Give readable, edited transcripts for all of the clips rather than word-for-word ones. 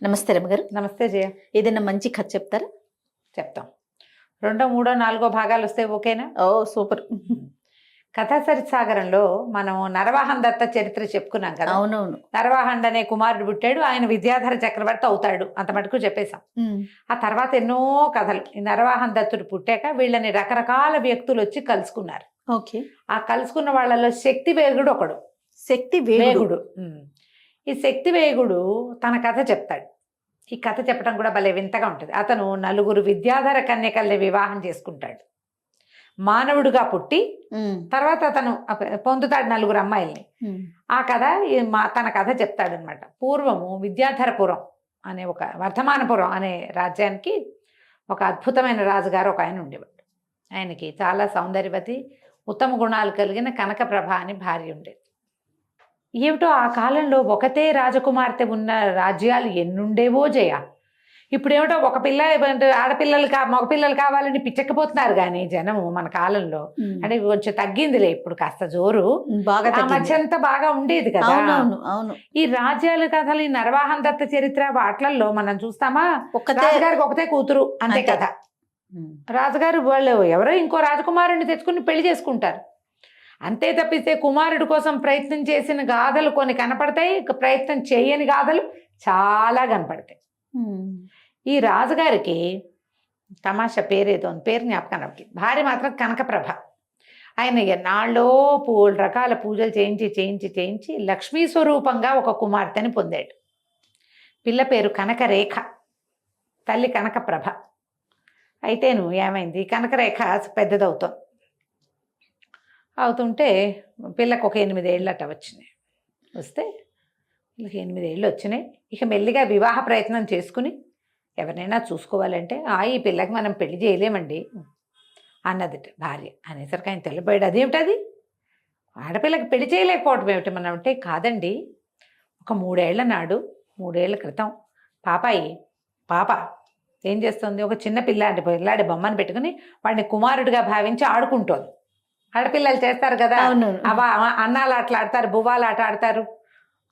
నమస్తే రమగారు. నమస్తే జయ. ఏదైనా మంచి కథ చెప్తారా? చెప్తాం. 2, 3, 4 భాగాలు వస్తే ఓకేనా? ఓ సూపర్. కథా సరిసాగరంలో మనం నరవాహన దత్త చరిత్ర చెప్పుకున్నాం కదా. అవునవును. నరవాహనుడు అనే కుమారుడు పుట్టాడు, ఆయన విద్యాధర చక్రవర్తి అవుతాడు, అంత మటుకు చెప్పేశాం. ఆ తర్వాత ఎన్నో కథలు. ఈ నరవాహన దత్తుడు పుట్టాక వీళ్ళని రకరకాల వ్యక్తులు వచ్చి కలుసుకున్నారు. ఓకే. ఆ కలుసుకున్న వాళ్ళలో శక్తి వేగుడు ఒకడు. శక్తి వేగుడు. ఈ శక్తి వేగుడు తన కథ చెప్తాడు. ఈ కథ చెప్పడం కూడా భలే వింతగా ఉంటుంది. అతను 4 విద్యాధర కన్యకల్ని వివాహం చేసుకుంటాడు. మానవుడిగా పుట్టి తర్వాత అతను పొందుతాడు 4 అమ్మాయిల్ని. ఆ కథ తన కథ చెప్తాడు అనమాట. పూర్వము విద్యాధరపురం అనే ఒక వర్ధమానపురం అనే రాజ్యానికి ఒక అద్భుతమైన రాజుగారు ఒక ఆయన ఉండేవాడు. ఆయనకి చాలా సౌందర్యవతి, ఉత్తమ గుణాలు కలిగిన కనకప్రభ అని భార్య ఉండేది. ఏమిటో ఆ కాలంలో ఒకతే రాజకుమార్తె ఉన్న రాజ్యాలు ఎన్నుండేవో జయ. ఇప్పుడు ఏమిటో ఒక పిల్ల ఆడపిల్లలు మగపిల్లలు కావాలని పిచ్చకపోతున్నారు కానీ జనము మన కాలంలో. అంటే కొంచెం తగ్గిందిలే ఇప్పుడు కాస్త జోరు. ఆ మధ్య అంతా బాగా ఉండేది కదా. అవును. ఈ రాజ్యాల కథలు, ఈ నరవాహన దత్త చరిత్ర వాటిల్లో మనం చూస్తామా, రాజుగారికి ఒకతే కూతురు అంతే కదా. రాజుగారు వాళ్ళు ఎవరో ఇంకో రాజకుమారుని తెచ్చుకుని పెళ్లి చేసుకుంటారు అంతే తప్పిస్తే కుమారుడి కోసం ప్రయత్నం చేసిన గాథలు కొన్ని కనపడతాయి, ప్రయత్నం చేయని గాథలు చాలా కనపడతాయి. ఈ రాజుగారికి తమాషా పేరేదో పేరు జ్ఞాపకానికి, భార్య మాత్రం కనకప్రభ. ఆయన ఎన్నాళ్ళో రకాల పూజలు చేయించి లక్ష్మీ స్వరూపంగా ఒక కుమార్తెని పొందాడు. పిల్ల పేరు కనకరేఖ, తల్లి కనకప్రభ. అయితేను ఏమైంది, కనకరేఖ పెద్దదవుతోంది. అవుతుంటే పిల్లకు ఒక 8 ఏళ్ళట వచ్చినాయి. వస్తే వీళ్ళకి 8 ఏళ్ళు వచ్చినాయి. ఇక మెల్లిగా వివాహ ప్రయత్నం చేసుకుని ఎవరినైనా చూసుకోవాలంటే ఈ పిల్లకి మనం పెళ్లి చేయలేమండి అన్నదిట భార్య. అనేసరికి ఆయన తెల్లబోయాడు. అదేమిటది, ఆడపిల్లకి పెళ్లి చేయలేకపోవటం ఏమిటి మనం అంటే, కాదండి, ఒక 3 ఏళ్ల నాడు 3 ఏళ్ల క్రితం పాప ఏం చేస్తుంది, ఒక చిన్న పిల్లాడి బొమ్మను పెట్టుకుని వాడిని కుమారుడిగా భావించి ఆడుకుంటోంది. ఆడపిల్లలు చేస్తారు కదా, అన్నాలు ఆటలు ఆడతారు, బువ్వాలు ఆట ఆడతారు,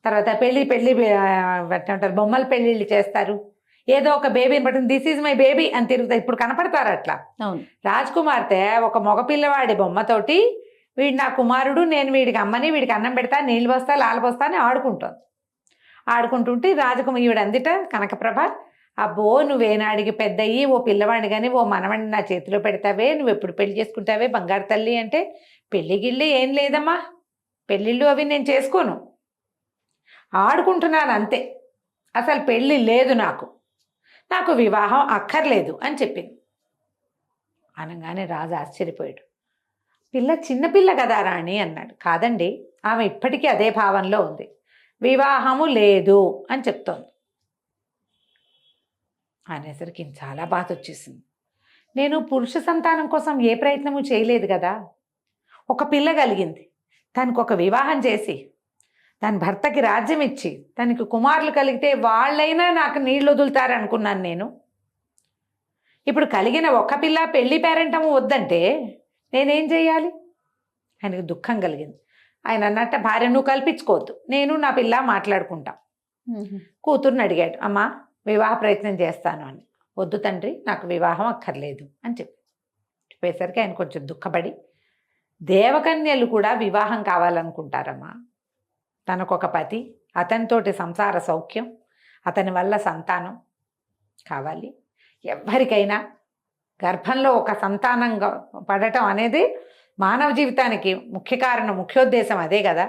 తర్వాత పెళ్ళి అంటారు, బొమ్మల పెళ్ళిళ్ళు చేస్తారు. ఏదో ఒక బేబీని పట్టుకుని దిస్ ఈజ్ మై బేబీ అని తిరుగుతారు. ఇప్పుడు కనపడతారు అట్లా. రాజకుమార్తె ఒక మగపిల్లవాడి బొమ్మతోటి వీడు నా కుమారుడు, నేను వీడికి అమ్మని, వీడికి అన్నం పెడతా, నీళ్ళు పోస్తా, లాలు పోస్తా అని ఆడుకుంటుంటే ఈవిడ అందిట కనకప్రభ, అబ్బో నువ్వేనాడికి పెద్దయ్యి ఓ పిల్లవాడిని కానీ ఓ మనవాడిని నా చేతిలో పెడతావే, నువ్వు ఎప్పుడు పెళ్లి చేసుకుంటావే బంగారు తల్లి అంటే, పెళ్ళిగిళ్ళి ఏం లేదమ్మా, పెళ్ళిళ్ళు అవి నేను చేసుకోను, ఆడుకుంటున్నాను అంతే, అసలు పెళ్ళి లేదు, నాకు వివాహం అక్కర్లేదు అని చెప్పింది. అనగానే రాజు ఆశ్చర్యపోయాడు. చిన్నపిల్ల కదా రాణి అన్నాడు. కాదండి, ఆమె ఇప్పటికీ అదే భావంలో ఉంది, వివాహము లేదు అని చెప్తోంది. అనేసరికి చాలా బాధ వచ్చేసింది. నేను పురుష సంతానం కోసం ఏ ప్రయత్నము చేయలేదు కదా, ఒక పిల్ల కలిగింది, దానికి ఒక వివాహం చేసి దాని భర్తకి రాజ్యం ఇచ్చి దానికి కుమారులు కలిగితే వాళ్ళైనా నాకు నీళ్ళు వదులుతారనుకున్నాను నేను. ఇప్పుడు కలిగిన ఒక పిల్ల పెళ్లి పేరెంటము వద్దంటే నేనేం చేయాలి? ఆయనకు దుఃఖం కలిగింది. ఆయన అన్నట్ట, భార్య నువ్వు కల్పించుకోవద్దు, నేను నా పిల్ల మాట్లాడుకుంటాం. కూతుర్ని అడిగాడు, అమ్మా వివాహ ప్రయత్నం చేస్తాను అని. వద్దు తండ్రి, నాకు వివాహం అక్కర్లేదు అని చెప్పేసరికి ఆయన కొంచెం దుఃఖపడి, దేవకన్యలు కూడా వివాహం కావాలనుకుంటారమ్మా, తనకొక పతి, అతనితోటి సంసార సౌఖ్యం, అతని వల్ల సంతానం కావాలి. ఎవరికైనా గర్భంలో ఒక సంతానం పడటం అనేది మానవ జీవితానికి ముఖ్య కారణం, ముఖ్యోద్దేశం అదే కదా.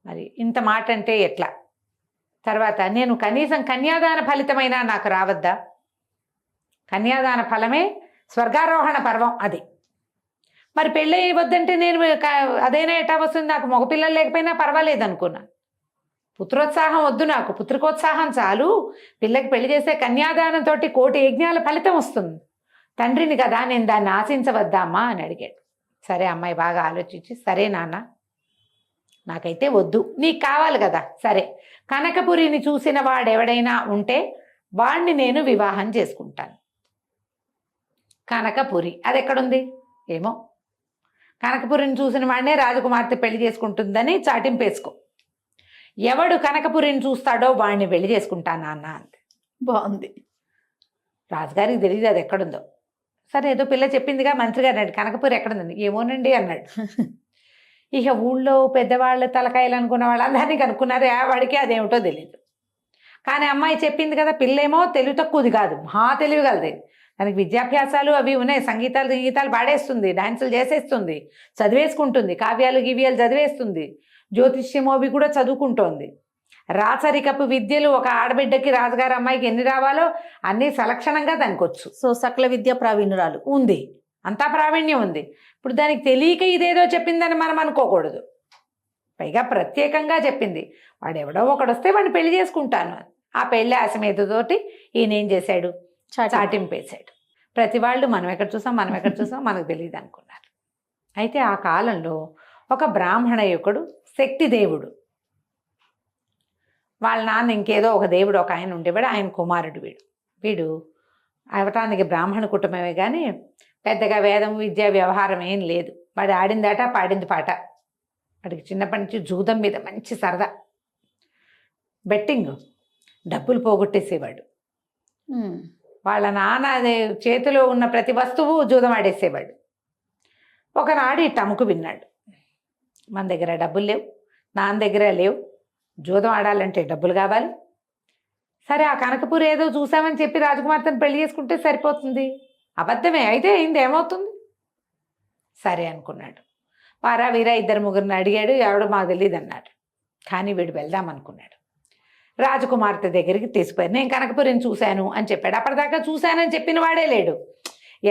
మరి ఇంత మాట అంటే ఎట్లా? తర్వాత నేను కనీసం కన్యాదాన ఫలితమైనా నాకు రావద్దా? కన్యాదాన ఫలమే స్వర్గారోహణ పర్వం అది. మరి పెళ్ళి వద్దంటే నేను అదైనా ఎటా వస్తుంది, నాకు మగపిల్లలు లేకపోయినా పర్వాలేదు అనుకున్నా. పుత్రోత్సాహం వద్దు, నాకు పుత్రికోత్సాహం చాలు, పిల్లకి పెళ్లి చేసే కన్యాదానంతో 1 కోటి యజ్ఞాల ఫలితం వస్తుంది, తండ్రిని కదా, నేను దాన్ని ఆశించవద్దామా అని అడిగాడు. సరే అమ్మాయి బాగా ఆలోచించి, సరే నాన్న నాకైతే వద్దు, నీకు కావాలి కదా, సరే కనకపురిని చూసిన వాడెవడైనా ఉంటే వాణ్ణి నేను వివాహం చేసుకుంటాను. కనకపురి అది ఎక్కడుంది ఏమో, కనకపురిని చూసిన వాడినే రాజకుమార్తె పెళ్లి చేసుకుంటుందని చాటింపేసుకో. ఎవడు కనకపురిని చూస్తాడో వాడిని పెళ్లి చేసుకుంటాను నాన్న అంతే. బాగుంది. రాజుగారికి తెలియదు అది ఎక్కడుందో. సరే ఏదో పిల్ల చెప్పిందిగా మంత్రి గారు అన్నాడు, కనకపురి ఎక్కడుందండి? ఏమోనండి అన్నాడు. ఇక ఊళ్ళో పెద్దవాళ్ళు తలకాయలు అనుకున్న వాళ్ళందరినీ కనుక్కున్నారు, వాడికి అదేమిటో తెలియదు. కానీ అమ్మాయి చెప్పింది కదా, పిల్లేమో తెలివి తక్కువది కాదు, మహా తెలివి కలది. దానికి విద్యాభ్యాసాలు అవి ఉన్నాయి, సంగీతాలు పాడేస్తుంది, డాన్సులు చేసేస్తుంది, చదివేసుకుంటుంది, కావ్యాలు గివ్యాలు చదివేస్తుంది, జ్యోతిష్యమో అవి కూడా చదువుకుంటోంది. రాచరికపు విద్యలు ఒక ఆడబిడ్డకి రాజుగారి అమ్మాయికి ఎన్ని రావాలో అన్నీ సలక్షణంగా దానికి వచ్చు. సో సకల విద్య ప్రావీణురాలు ఉంది, అంతా ప్రావీణ్యం ఉంది. ఇప్పుడు దానికి తెలియక ఇదేదో చెప్పిందని మనం అనుకోకూడదు. పైగా ప్రత్యేకంగా చెప్పింది, వాడెవడో ఒకడు వస్తే వాడిని పెళ్లి చేసుకుంటాను. ఆ పెళ్లి ఆశమేతతోటి ఈయన ఏం చేశాడు, చాటింపేశాడు. ప్రతి వాళ్ళు మనం ఎక్కడ చూసాం మనకు తెలియదు అనుకున్నారు. అయితే ఆ కాలంలో ఒక బ్రాహ్మణ యువకుడు శక్తి దేవుడు, వాళ్ళ నాన్న ఇంకేదో ఒక దేవుడు ఒక ఆయన ఉండేవాడు, ఆయన కుమారుడు వీడు అవటానికి బ్రాహ్మణ కుటుంబమే కానీ పెద్దగా వేదం విద్య వ్యవహారం ఏం లేదు. వాడు ఆడిందాట పాడింది పాట. వాడికి చిన్నప్పటి నుంచి జూదం మీద మంచి సరదా, బెట్టింగ్, డబ్బులు పోగొట్టేసేవాడు. వాళ్ళ నాన్న చేతిలో ఉన్న ప్రతి వస్తువు జూదం ఆడేసేవాడు. ఒకనాడు ఈ టముకు విన్నాడు, మన దగ్గర డబ్బులు లేవు, నాన్న దగ్గర లేవు, జూదం ఆడాలంటే డబ్బులు కావాలి. సరే ఆ కనకపురి ఏదో చూసామని చెప్పి రాజకుమార్తెను పెళ్లి చేసుకుంటే సరిపోతుంది. అబద్ధమే అయితే అయింది, ఏమవుతుంది? సరే అనుకున్నాడు. వారా వీరా 2-3 అడిగాడు, ఎవడో మాకు తెలియదు అన్నాడు. కానీ వీడు వెళ్దాం అనుకున్నాడు. రాజకుమార్తె దగ్గరికి తీసుకుపోయారు. నేను కనకపురిని చూశాను అని చెప్పాడు. అప్పటిదాకా చూశానని చెప్పిన వాడే లేడు.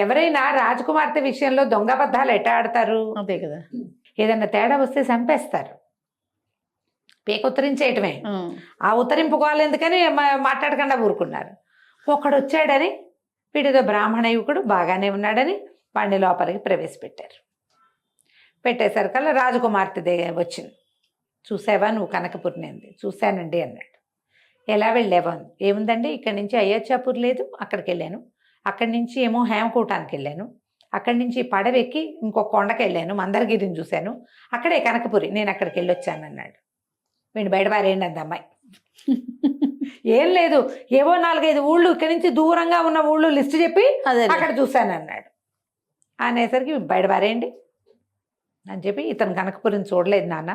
ఎవరైనా రాజకుమార్తె విషయంలో దొంగబద్ధాలు ఎట్ట ఆడతారు? అదే కదా, ఏదన్నా తేడా వస్తే చంపేస్తారు. పేక ఉత్తరించేయటమే. ఆ ఉత్తరింపుకోవాలి ఎందుకని మాట్లాడకుండా ఊరుకున్నారు. ఒకడు వచ్చాడని, వీడిదో బ్రాహ్మణ యువకుడు బాగానే ఉన్నాడని వాడిని లోపలికి ప్రవేశపెట్టారు. పెట్టేసరికల్లా రాజకుమార్తె వచ్చింది. చూసావా నువ్వు కనకపురిని అంది. చూశానండి అన్నాడు. ఎలా వెళ్ళావా? ఏముందండి, ఇక్కడి నుంచి అయోధ్యాపూర్ లేదు, అక్కడికి వెళ్ళాను. అక్కడి నుంచి ఏమో హేమకూటానికి వెళ్ళాను. అక్కడి నుంచి పడవెక్కి ఇంకొక కొండకి వెళ్ళాను, మందరగిరిని చూశాను, అక్కడే కనకపురి, నేను అక్కడికి వెళ్ళొచ్చాను అన్నాడు. వీడిని బయటపారేయండి అంది అమ్మాయి. ఏం లేదు, ఏవో 4-5 ఊళ్ళు ఇక్కడి నుంచి దూరంగా ఉన్న ఊళ్ళు లిస్టు చెప్పి అక్కడ చూశాను అన్నాడు. అనేసరికి బయటపారేయండి అని చెప్పి, ఇతను కనకపురిని చూడలేదు నాన్న,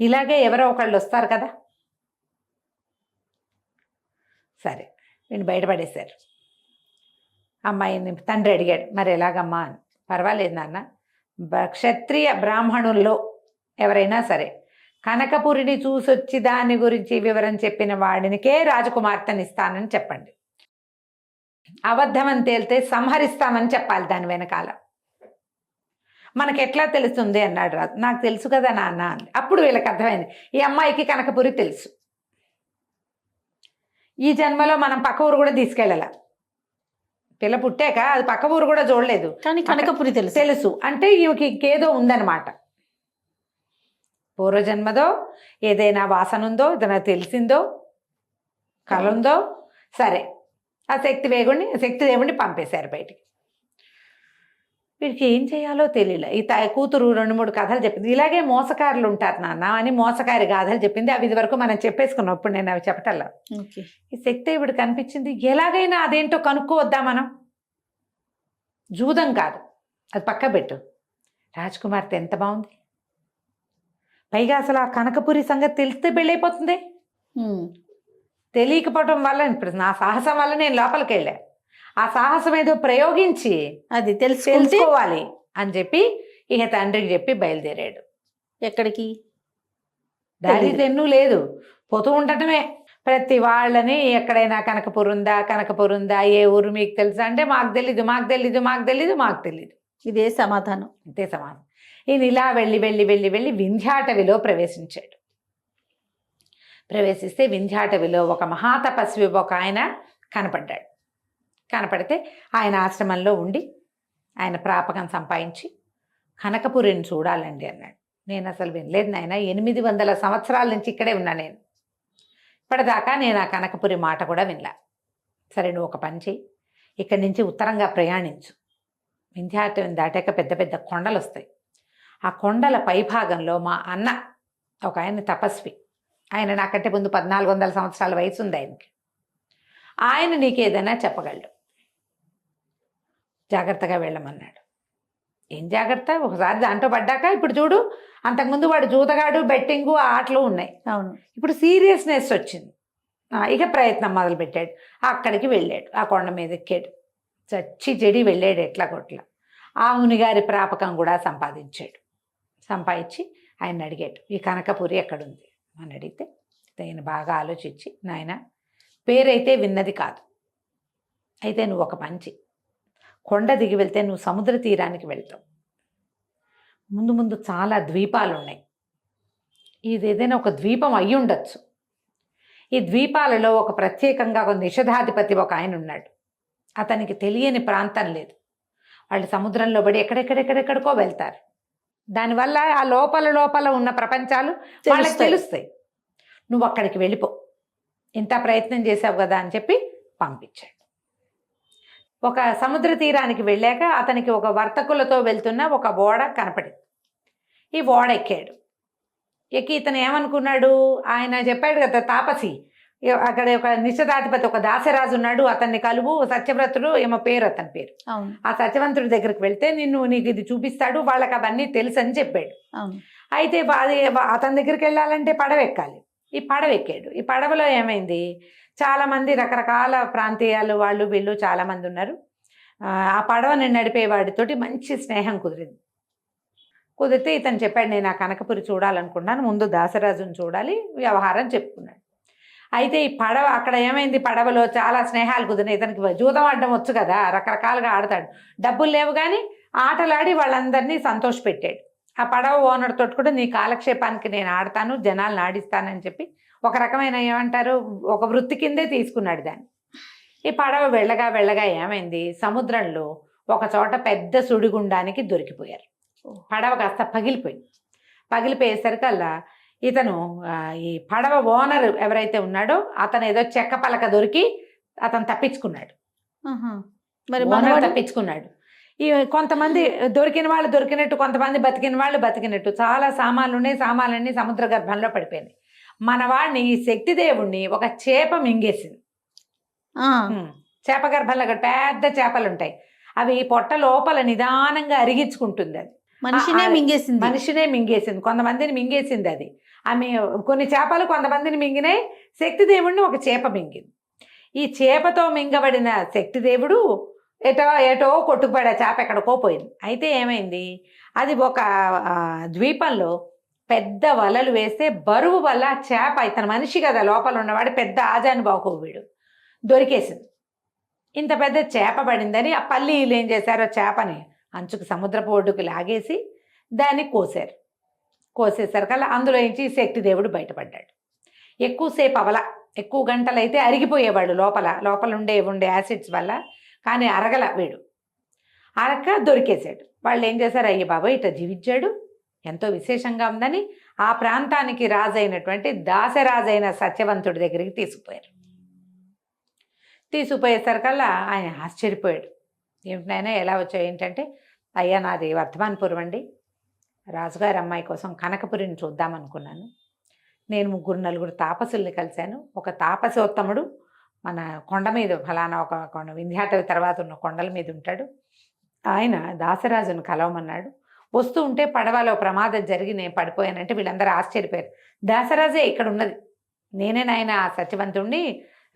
ఇలాగే ఎవరో ఒకళ్ళు వస్తారు కదా. సరే వీడిని బయటపడేశారు. అమ్మాయిని తండ్రి అడిగాడు, మరి ఎలాగమ్మా అని. పర్వాలేదు నాన్న, క్షత్రియ బ్రాహ్మణుల్లో ఎవరైనా సరే కనకపురిని చూసొచ్చి దాని గురించి వివరం చెప్పిన వాడినికే రాజకుమార్తెని ఇస్తానని చెప్పండి. అబద్ధమని తేలితే సంహరిస్తామని చెప్పాలి దాని వెనకాల. మనకెట్లా తెలుస్తుంది అన్నాడు రాజు. నాకు తెలుసు కదా నాన్న అంది. అప్పుడు వీళ్ళకి అర్థమైంది, ఈ అమ్మాయికి కనకపురి తెలుసు. ఈ జన్మలో మనం పక్క ఊరు కూడా తీసుకెళ్ళాల. పిల్ల పుట్టాక అది పక్క ఊరు కూడా చూడలేదు, కానీ కనకపురి తెలుసు అంటే ఈమెకి ఇంకేదో ఉందన్నమాట. పూర్వజన్మదో ఏదైనా వాసన ఉందో, ఏదైనా తెలిసిందో, కళ ఉందో. సరే ఆ శక్తి దేవుడిని పంపేశారు బయటికి. వీడికి ఏం చేయాలో తెలియలే. ఈ కూతురు 2-3 కథలు చెప్పింది. ఇలాగే మోసకారులు ఉంటారు నాన్న అని మోసకారి గాథలు చెప్పింది. అవి ఇదివరకు మనం చెప్పేసుకున్నాం, ఇప్పుడు నేను అవి చెప్పటల్లా. ఈ శక్తి దేవుడు కనిపించింది, ఎలాగైనా అదేంటో కనుక్కోవద్దా మనం. జూదం కాదు, అది పక్క పెట్టు. రాజకుమార్తె ఎంత బాగుంది, పైగా అసలు ఆ కనకపురి సంగతి తెలిస్తే పెళ్ళైపోతుంది. తెలియకపోవటం వల్ల ఇప్పుడు నా సాహసం వల్ల నేను లోపలికి వెళ్ళా. ఆ సాహసం ఏదో ప్రయోగించి అది తెలుసుకోవాలి అని చెప్పి ఇక తండ్రికి చెప్పి బయలుదేరాడు. ఎక్కడికి? దారి తెన్ను లేదు, పోతూ ఉండటమే. ప్రతి వాళ్ళని ఎక్కడైనా కనకపురి ఉందా, ఏ ఊరు మీకు తెలుసా అంటే మాకు తెలీదు. ఇదే సమాధానం. ఇంతే సమాధానం. ఈయన ఇలా వెళ్ళి వింధ్యాటవిలో ప్రవేశించాడు. ప్రవేశిస్తే వింధ్యాటవిలో ఒక మహాతపస్వి ఒక ఆయన కనపడ్డాడు. కనపడితే ఆయన ఆశ్రమంలో ఉండి ఆయన ప్రాపకం సంపాదించి కనకపురిని చూడాలండి అన్నాడు. నేను అసలు వినలేదు నాయన, 800 సంవత్సరాల నుంచి ఇక్కడే ఉన్నా నేను, ఇప్పటిదాకా నేను ఆ కనకపురి మాట కూడా వినలా. సరే నువ్వు ఒక పని చెయ్యి, ఇక్కడి నుంచి ఉత్తరంగా ప్రయాణించు. వింధ్యాటవిని దాటాక పెద్ద పెద్ద కొండలు వస్తాయి. ఆ కొండల పైభాగంలో మా అన్న ఒక ఆయన తపస్వి, ఆయన నాకంటే ముందు 1400 సంవత్సరాల వయసు ఉంది ఆయనకి. ఆయన నీకు ఏదైనా చెప్పగలడు, జాగ్రత్తగా వెళ్ళమన్నాడు. ఏం జాగ్రత్త, ఒకసారి దాంట్లో పడ్డాక ఇప్పుడు చూడు, అంతకుముందు వాడు జూతగాడు, బెట్టింగు, ఆటలు ఉన్నాయి, అవును. ఇప్పుడు సీరియస్నెస్ వచ్చింది. ఇక ప్రయత్నం మొదలుపెట్టాడు. అక్కడికి వెళ్ళాడు, ఆ కొండ మీద ఎక్కాడు, చచ్చి చెడి వెళ్ళాడు ఎట్లా కొట్లా. ఆ మునిగారి ప్రాపకం కూడా సంపాదించి ఆయన అడిగాడు, ఈ కనకపురి ఎక్కడుంది అని అడిగితే ఆయన బాగా ఆలోచించి, నాయన పేరైతే విన్నది కాదు, అయితే నువ్వు ఒక మంచి కొండ దిగి వెళ్తే నువ్వు సముద్ర తీరానికి వెళ్తావు. ముందు ముందు చాలా ద్వీపాలు ఉన్నాయి, ఇది ఏదైనా ఒక ద్వీపం అయి ఉండొచ్చు. ఈ ద్వీపాలలో ఒక ప్రత్యేకంగా ఒక నిషధాధిపతి ఒక ఆయన ఉన్నాడు, అతనికి తెలియని ప్రాంతం లేదు. వాళ్ళు సముద్రంలో పడి ఎక్కడెక్కడెక్కడెక్కడికో వెళ్తారు. దానివల్ల ఆ లోపల ఉన్న ప్రపంచాలు వాళ్ళకి తెలుస్తాయి. నువ్వు అక్కడికి వెళ్ళిపో, ఇంత ప్రయత్నం చేసావు కదా అని చెప్పి పంపించాడు. ఒక సముద్ర తీరానికి వెళ్ళాక అతనికి ఒక వర్తకులతో వెళ్తున్న ఒక ఓడ కనపడింది. ఈ ఓడ ఎక్కాడు. ఎక్కి ఇతను ఏమనుకున్నాడు, ఆయన చెప్పాడు కదా తాపసి, అక్కడ ఒక నిశ్చితాధిపతి ఒక దాసరాజు ఉన్నాడు, అతన్ని కలువు, సత్యవ్రతుడు ఏమో పేరు, అతని పేరు. ఆ సత్యవంతుడి దగ్గరికి వెళ్తే నీకు ఇది చూపిస్తాడు, వాళ్ళకి అవన్నీ తెలుసు అని చెప్పాడు. అయితే అతని దగ్గరికి వెళ్ళాలంటే పడవ ఎక్కాలి. ఈ పడవ ఎక్కాడు. ఈ పడవలో ఏమైంది, చాలామంది రకరకాల ప్రాంతీయాలు వాళ్ళు వీళ్ళు చాలామంది ఉన్నారు. ఆ పడవని నడిపే వాడితోటి మంచి స్నేహం కుదిరితే ఇతను చెప్పాడు, నేను ఆ కనకపురి చూడాలనుకున్నాను, ముందు దాసరాజుని చూడాలి, వ్యవహారం చెప్పుకున్నాడు. అయితే ఈ పడవ అక్కడ ఏమైంది, పడవలో చాలా స్నేహాలు కుదిరినాయి. ఇతనికి జూదం ఆడడం వచ్చు కదా, రకరకాలుగా ఆడతాడు, డబ్బులు లేవు కానీ ఆటలాడి వాళ్ళందరినీ సంతోషపెట్టాడు. ఆ పడవ ఓనర్ తోటి కూడా నీ కాలక్షేపానికి నేను ఆడతాను, జనాలను ఆడిస్తానని చెప్పి ఒక రకమైన ఏమంటారు, ఒక వృత్తి కిందే తీసుకున్నాడు దాన్ని. ఈ పడవ వెళ్ళగా ఏమైంది, సముద్రంలో ఒక చోట పెద్ద సుడిగుండానికి దొరికిపోయారు. పడవ కాస్త పగిలిపోయేసరికల్లా ఇతను ఈ పడవ ఓనర్ ఎవరైతే ఉన్నాడో అతను ఏదో చెక్క పలక దొరికి అతను తప్పించుకున్నాడు. తప్పించుకున్నాడు. ఈ కొంతమంది దొరికిన వాళ్ళు దొరికినట్టు, కొంతమంది బతికిన వాళ్ళు బతికినట్టు, చాలా సామాన్లు ఉన్నాయి, సామాన్లన్నీ సముద్ర గర్భంలో పడిపోయింది. మన వాడిని, ఈ శక్తిదేవుణ్ణి ఒక చేప మింగేసింది. చేప గర్భంలో పెద్ద చేపలు ఉంటాయి, అవి పొట్ట లోపల నిదానంగా అరిగించుకుంటుంది. అది మనిషినే మింగేసింది, కొంతమందిని మింగేసింది. అది ఆమె కొన్ని చేపలు కొంతమందిని మింగినాయి, శక్తిదేవుడిని ఒక చేప మింగింది. ఈ చేపతో మింగబడిన శక్తిదేవుడు ఏటో కొట్టుకుపడే చేప ఎక్కడికో పోయింది. అయితే ఏమైంది, అది ఒక ద్వీపంలో పెద్ద వలలు వేస్తే బరువు వల్ల చేప, ఇతను మనిషి కదా లోపల ఉన్నవాడు, పెద్ద ఆజాని బాకు వీడు, దొరికేసింది. ఇంత పెద్ద చేప పడిందని ఆ పల్లీలు ఏం చేశారో, చేపని అంచుకు సముద్రపు ఒడ్డుకు లాగేసి దాన్ని కోసేసరికల్లా అందులో నుంచి శక్తిదేవుడు బయటపడ్డాడు. ఎక్కువసేపు ఎక్కువ గంటలైతే అరిగిపోయేవాడు లోపల ఉండే యాసిడ్స్ వల్ల, కానీ అరగల వీడు, దొరికేశాడు. వాళ్ళు ఏం చేశారు, అయ్య బాబాయ్ ఇట్లా జీవించాడు, ఎంతో విశేషంగా ఉందని ఆ ప్రాంతానికి రాజైనటువంటి దాసరాజైన సత్యవంతుడి దగ్గరికి తీసుకుపోయేసరికల్లా ఆయన ఆశ్చర్యపోయాడు. ఏమిటైనా ఎలా వచ్చావు ఏంటంటే, అయ్యా నాది వర్ధమానపురం అండి, రాజుగారి అమ్మాయి కోసం కనకపురిని చూద్దామనుకున్నాను. నేను 3-4 తాపసుల్ని కలిశాను. ఒక తాపసోత్తముడు మన కొండ మీద, ఫలానా ఒక కొండ, వింధ్యాటవి తర్వాత ఉన్న కొండల మీద ఉంటాడు, ఆయన దాసరాజును కలవమన్నాడు. వస్తూ ఉంటే పడవలో ప్రమాదం జరిగి నేను పడిపోయానంటే వీళ్ళందరూ ఆశ్చర్యపోయారు. దాసరాజే ఇక్కడ ఉన్నది, నేనే నాయన ఆ సత్యవంతుణ్ణి,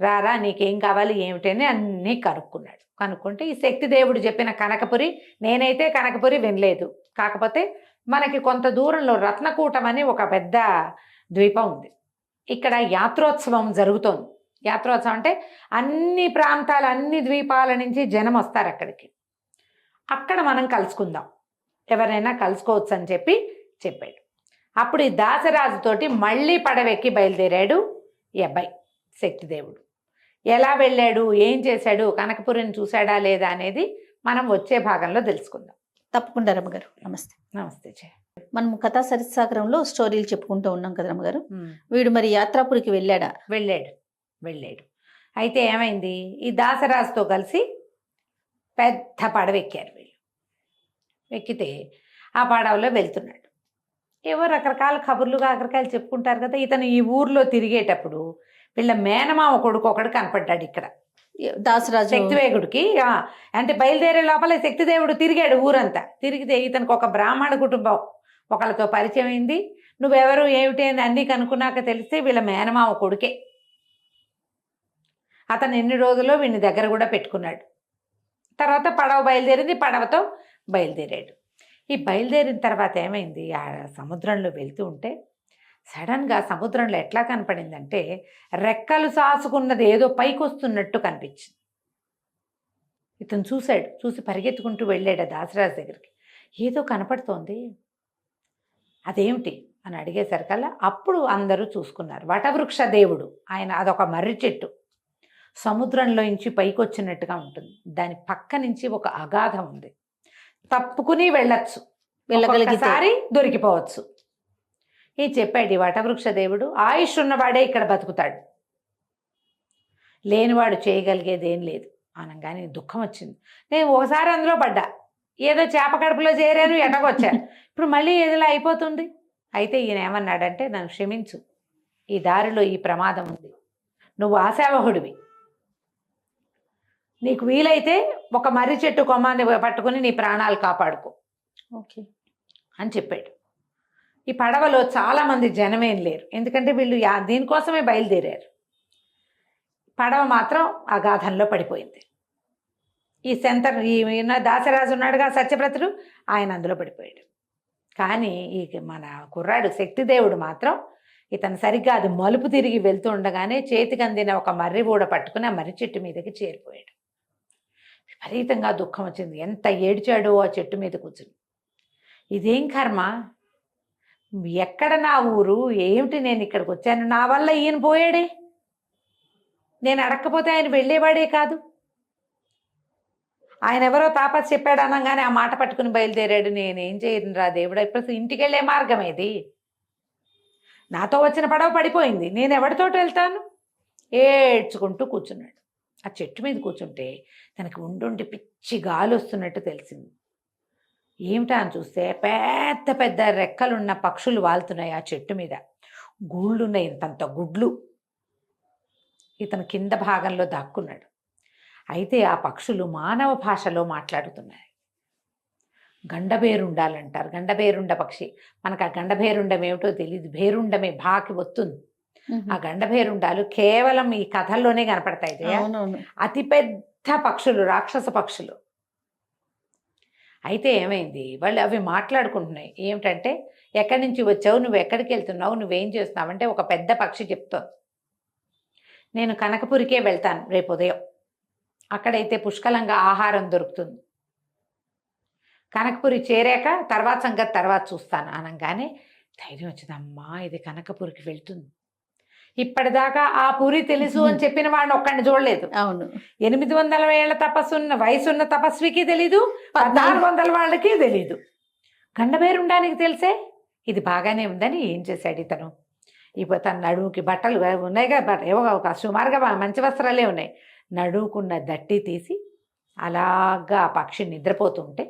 రారా నీకేం కావాలి ఏమిటని అన్నీ కనుక్కుంటే ఈ శక్తిదేవుడు చెప్పిన కనకపురి, నేనైతే కనకపురి వినలేదు, కాకపోతే మనకి కొంత దూరంలో రత్నకూటం అని ఒక పెద్ద ద్వీపం ఉంది, ఇక్కడ యాత్రోత్సవం జరుగుతోంది. యాత్రోత్సవం అంటే అన్ని ప్రాంతాల, అన్ని ద్వీపాల నుంచి జనం వస్తారు అక్కడికి, అక్కడ మనం కలుసుకుందాం, ఎవరైనా కలుసుకోవచ్చు అని చెప్పాడు. అప్పుడు ఈ దాసరాజుతోటి మళ్ళీ పడవెక్కి బయలుదేరాడు ఈ అబ్బాయి శక్తిదేవుడు. ఎలా వెళ్ళాడు, ఏం చేశాడు, కనకపురిని చూశాడా లేదా అనేది మనం వచ్చే భాగంలో తెలుసుకుందాం. తప్పకుండా రమ్మగారు. నమస్తే. నమస్తే జయ. మనం కథా సరిసాగరంలో స్టోరీలు చెప్పుకుంటూ ఉన్నాం కదా రమ్మగారు, వీడు మరి యాత్రాపురికి వెళ్ళాడా? వెళ్ళాడు. అయితే ఏమైంది, ఈ దాసరాజుతో కలిసి పెద్ద పడవ ఎక్కారు వీళ్ళు. ఎక్కితే ఆ పడవలో వెళ్తున్నాడు. ఏవో రకరకాల కబుర్లు కాకరకాయలు చెప్పుకుంటారు కదా. ఇతను ఈ ఊర్లో తిరిగేటప్పుడు వీళ్ళ మేనమామ కొడుకు ఒకడు కనపడ్డాడు ఇక్కడ దాసరాజు శక్తివేగుడికి అంటే బయలుదేరే లోపల శక్తిదేవుడు తిరిగాడు ఊరంతా. తిరిగితే ఇతనికి ఒక బ్రాహ్మణ కుటుంబం ఒకళ్ళతో పరిచయం అయింది. నువ్వెవరు ఏమిటి అని అన్నీ కనుక్కున్నాక తెలిస్తే వీళ్ళ మేనమావ కొడుకే. అతను ఎన్ని రోజుల్లో వీడిని దగ్గర కూడా పెట్టుకున్నాడు. తర్వాత పడవ బయలుదేరింది, పడవతో బయలుదేరాడు. ఈ బయలుదేరిన తర్వాత ఏమైంది, ఆ సముద్రంలో వెళ్తూ ఉంటే సడన్గా సముద్రంలో ఎట్లా కనపడిందంటే రెక్కలు సాసుకున్నది ఏదో పైకి వస్తున్నట్టు కనిపించింది. ఇతను చూశాడు, చూసి పరిగెత్తుకుంటూ వెళ్ళాడు దాసరాజు దగ్గరికి. ఏదో కనపడుతోంది, అదేమిటి అని అడిగేసరికల్లా అప్పుడు అందరూ చూసుకున్నారు. వటవృక్ష దేవుడు ఆయన, అదొక మర్రి చెట్టు సముద్రంలో నుంచి పైకి వచ్చినట్టుగా ఉంటుంది. దాని పక్క నుంచి ఒక అగాధం ఉంది, తప్పుకుని వెళ్ళచ్చు, వెళ్ళగలిగితే దొరికిపోవచ్చు. ఈ చెప్పాడు ఈ వటవృక్ష దేవుడు. ఆయుష్ ఉన్నవాడే ఇక్కడ బతుకుతాడు, లేనివాడు చేయగలిగేది ఏం లేదు అనగానే దుఃఖం వచ్చింది. నేను ఒకసారి అందులో పడ్డా, ఏదో చేప కడుపులో చేరాను, ఎటకొచ్చాను, ఇప్పుడు మళ్ళీ ఏదిలా అయిపోతుంది. అయితే ఈయన ఏమన్నాడంటే, నన్ను క్షమించు, ఈ దారిలో ఈ ప్రమాదం ఉంది, నువ్వు ఆశావహుడివి, నీకు వీలైతే ఒక మర్రి చెట్టు కొమ్మాన్ని పట్టుకుని నీ ప్రాణాలు కాపాడుకో ఓకే అని చెప్పాడు. ఈ పడవలో చాలామంది జనమేం లేరు, ఎందుకంటే వీళ్ళు దీనికోసమే బయలుదేరారు. పడవ మాత్రం అగాధంలో పడిపోయింది. ఈ దాసరాజు ఉన్నాడుగా సత్యవ్రతుడు, ఆయన అందులో పడిపోయాడు. కానీ ఈ మన కుర్రాడు శక్తిదేవుడు మాత్రం ఇతను సరిగ్గా అది మలుపు తిరిగి వెళ్తూ ఉండగానే చేతికి అందిన ఒక మర్రి బూడ పట్టుకుని ఆ మర్రి చెట్టు మీదకి చేరిపోయాడు. విపరీతంగా దుఃఖం వచ్చింది, ఎంత ఏడ్చాడో ఆ చెట్టు మీద కూర్చుని. ఇదేం కర్మ, ఎక్కడ నా ఊరు, ఏమిటి నేను ఇక్కడికి వచ్చాను, నా వల్ల ఈయన పోయాడే, నేను అడగకపోతే ఆయన వెళ్ళేవాడే కాదు, ఆయన ఎవరో తాపస్ చెప్పాడు అనగానే ఆ మాట పట్టుకుని బయలుదేరాడు. నేనేం చేయను రా దేవుడా, ఇప్పుడు ఇంటికి వెళ్ళే మార్గం ఏది, నాతో వచ్చిన పడవ పడిపోయింది, నేను ఎవరితోటి వెళ్తాను, ఏడ్చుకుంటూ కూర్చున్నాడు. ఆ చెట్టు మీద కూర్చుంటే తనకి ఉండుండి పిచ్చి గాలి వస్తున్నట్టు తెలిసింది. ఏమిటా అని చూస్తే పెద్ద పెద్ద రెక్కలున్న పక్షులు వాలుతున్నాయి ఆ చెట్టు మీద, గూళ్ళున్నాయి, ఇంతంత గుడ్లు. ఇతను కింద భాగంలో దాక్కున్నాడు. అయితే ఆ పక్షులు మానవ భాషలో మాట్లాడుతున్నాయి. గండభేరుండాలంటారు, గండభేరుండ పక్షి. మనకు ఆ గండభేరుండం ఏమిటో తెలియదు, భేరుండమే బాకి వస్తుంది. ఆ గండభేరుండాలు కేవలం ఈ కథల్లోనే కనపడతాయి. అతిపెద్ద పక్షులు, రాక్షస పక్షులు. అయితే ఏమైంది, వాళ్ళు అవి మాట్లాడుకుంటున్నాయి. ఏమిటంటే, ఎక్కడి నుంచి వచ్చావు, నువ్వు ఎక్కడికి వెళ్తున్నావు, నువ్వేం చేస్తున్నావు అంటే ఒక పెద్ద పక్షి చెప్తోంది, నేను కనకపురికే వెళ్తాను రేపు ఉదయం, అక్కడైతే పుష్కలంగా ఆహారం దొరుకుతుంది, కనకపురి చేరాక తర్వాత సంగతి తర్వాత చూస్తాను అనగానే ధైర్యం వచ్చింది. అమ్మా, ఇది కనకపురికి వెళ్తుంది. ఇప్పటిదాకా ఆ పురి తెలుసు అని చెప్పిన వాడిని ఒక్కడిని చూడలేదు. అవును, 800 ఏళ్ల తపస్సున్న వయసున్న తపస్వికి తెలీదు, 1400 వాళ్ళకి తెలీదు, గండభేరుండానికి తెలిసే. ఇది బాగానే ఉందని ఏం చేశాడు ఇతను, ఇప్పుడు తన నడువుకి బట్టలు ఉన్నాయిగా, ఏవో ఒక సుమారుగా మంచి వస్త్రాలే ఉన్నాయి, నడువుకున్న దట్టి తీసి అలాగా ఆ పక్షి నిద్రపోతుంటే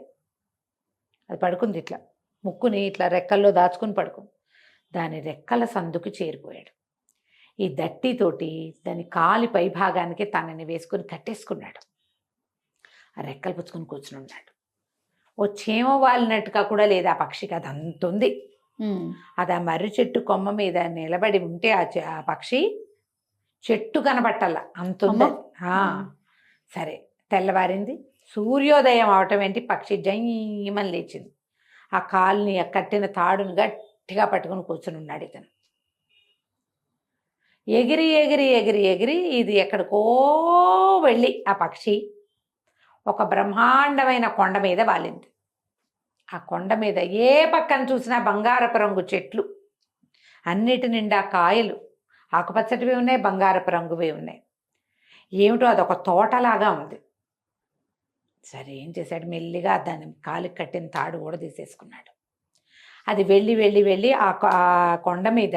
అది పడుకుంది, ఇట్లా ముక్కుని ఇట్లా రెక్కల్లో దాచుకుని పడుకుంది. దాని రెక్కల సందుకు చేరిపోయాడు. ఈ దట్టితోటి దాని కాలి పై భాగానికి తనని వేసుకుని కట్టేసుకున్నాడు. ఆ రెక్కలు పుచ్చుకొని కూర్చుని ఉన్నాడు. ఓ చీమ వాలినట్టుగా కూడా లేదు ఆ పక్షికి, అది అంత ఉంది. అది ఆ మర్రి చెట్టు కొమ్మ మీద నిలబడి ఉంటే ఆ పక్షి చెట్టు కనబట్టాల అంతుంది. సరే, తెల్లవారింది, సూర్యోదయం అవటం ఏంటి, పక్షి జయ్యమని లేచింది. ఆ కాలుని కట్టిన తాడును గట్టిగా పట్టుకుని కూర్చుని ఉన్నాడు ఇతను. ఎగిరి ఎగిరి ఎగిరి ఎగిరి ఇది ఎక్కడికో వెళ్ళి ఆ పక్షి ఒక బ్రహ్మాండమైన కొండ మీద వాలింది. ఆ కొండ మీద ఏ పక్కన చూసినా బంగారపు రంగు చెట్లు, అన్నిటి నిండా కాయలు, ఆకుపచ్చటివి ఉన్నాయి, బంగారపు రంగువి ఉన్నాయి. ఏమిటో అదొక తోటలాగా ఉంది. సరే, ఏం చేశాడు, మెల్లిగా దాన్ని కాలికి కట్టిన తాడు కూడా తీసేసుకున్నాడు. అది వెళ్ళి వెళ్ళి వెళ్ళి ఆ కొండ మీద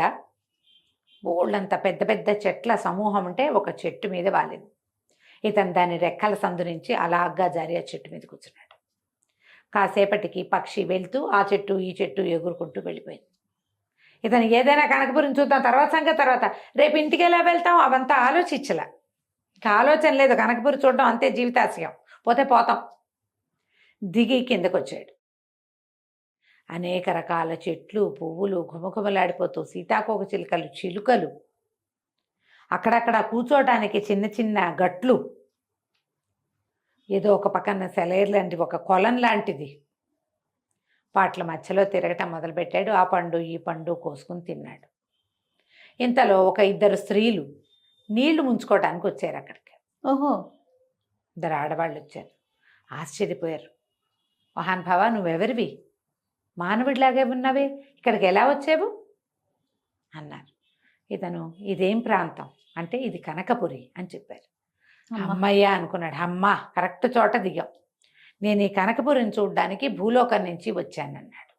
బోళ్ళంత పెద్ద పెద్ద చెట్ల సమూహం ఉంటే ఒక చెట్టు మీద వాలింది. ఇతను దాని రెక్కల సందు నుంచి అలాగా జారి ఆ చెట్టు మీద కూర్చున్నాడు. కాసేపటికి పక్షి వెళ్తూ ఆ చెట్టు ఈ చెట్టు ఎగురుకుంటూ వెళ్ళిపోయింది. ఇతను ఏదైనా కనకపురిని చూద్దాం, తర్వాత సంగతి తర్వాత, రేపు ఇంటికి ఎలా వెళ్తాం అవంతా ఆలోచించలా. ఇక ఆలోచన లేదు, కనకపురి చూడడం అంతే జీవితాశయం, పోతే పోతాం. దిగి కిందకు వచ్చాడు. అనేక రకాల చెట్లు, పువ్వులు ఘుమఘుమలాడిపోతూ, సీతాకోక చిలుకలు, చిలుకలు, అక్కడక్కడ కూర్చోటానికి చిన్న చిన్న గట్లు, ఏదో ఒక పక్కన సెలైర్ లాంటిది, ఒక కొలం లాంటిది. వాట్ల మధ్యలో తిరగటం మొదలుపెట్టాడు. ఆ పండు ఈ పండు కోసుకుని తిన్నాడు. ఇంతలో ఒక ఇద్దరు స్త్రీలు నీళ్లు ముంచుకోవడానికి వచ్చారు అక్కడికి. ఓహో. ఇద్దరు ఆడవాళ్ళు వచ్చారు. ఆశ్చర్యపోయారు. మహానుభావ, నువ్వెవరివి? మానవుడిలాగే ఉన్నావే, ఇక్కడికి ఎలా వచ్చావు అన్నారు. ఇతను ఇదేం ప్రాంతం అంటే ఇది కనకపురి అని చెప్పారు. అమ్మయ్య అనుకున్నాడు. అమ్మ, కరెక్ట్ చోట దిగాం. నేను ఈ కనకపురిని చూడ్డానికి భూలోకం నుంచి వచ్చానన్నాడు.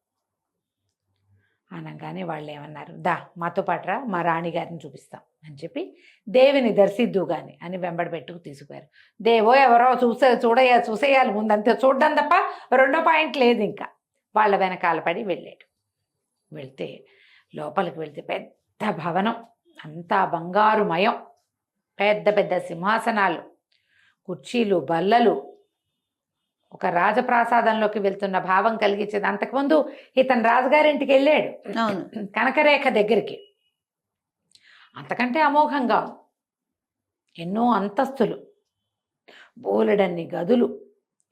అనగానే వాళ్ళు ఏమన్నారు, దా మాతో పాటురా, మా రాణిగారిని చూపిస్తాం అని చెప్పి దేవిని దర్శిద్దు గాని అని వెంబడి పెట్టుకు తీసుకుపోయారు. దేవో ఎవరో చూసేయాలి ముందంతే, చూడడం తప్ప రెండో పాయింట్ లేదు. ఇంకా వాళ్ళ వెనకాల పడి వెళ్ళాడు. వెళ్తే లోపలికి వెళ్తే పెద్ద భవనం, అంతా బంగారుమయం, పెద్ద పెద్ద సింహాసనాలు, కుర్చీలు, బల్లలు, ఒక రాజప్రాసాదంలోకి వెళ్తున్న భావం కలిగించేది. అంతకుముందు ఇతను రాజుగారింటికి వెళ్ళాడు, కనకరేఖ దగ్గరికి. అంతకంటే అమోఘంగా ఎన్నో అంతస్తులు, బోలెడన్ని గదులు,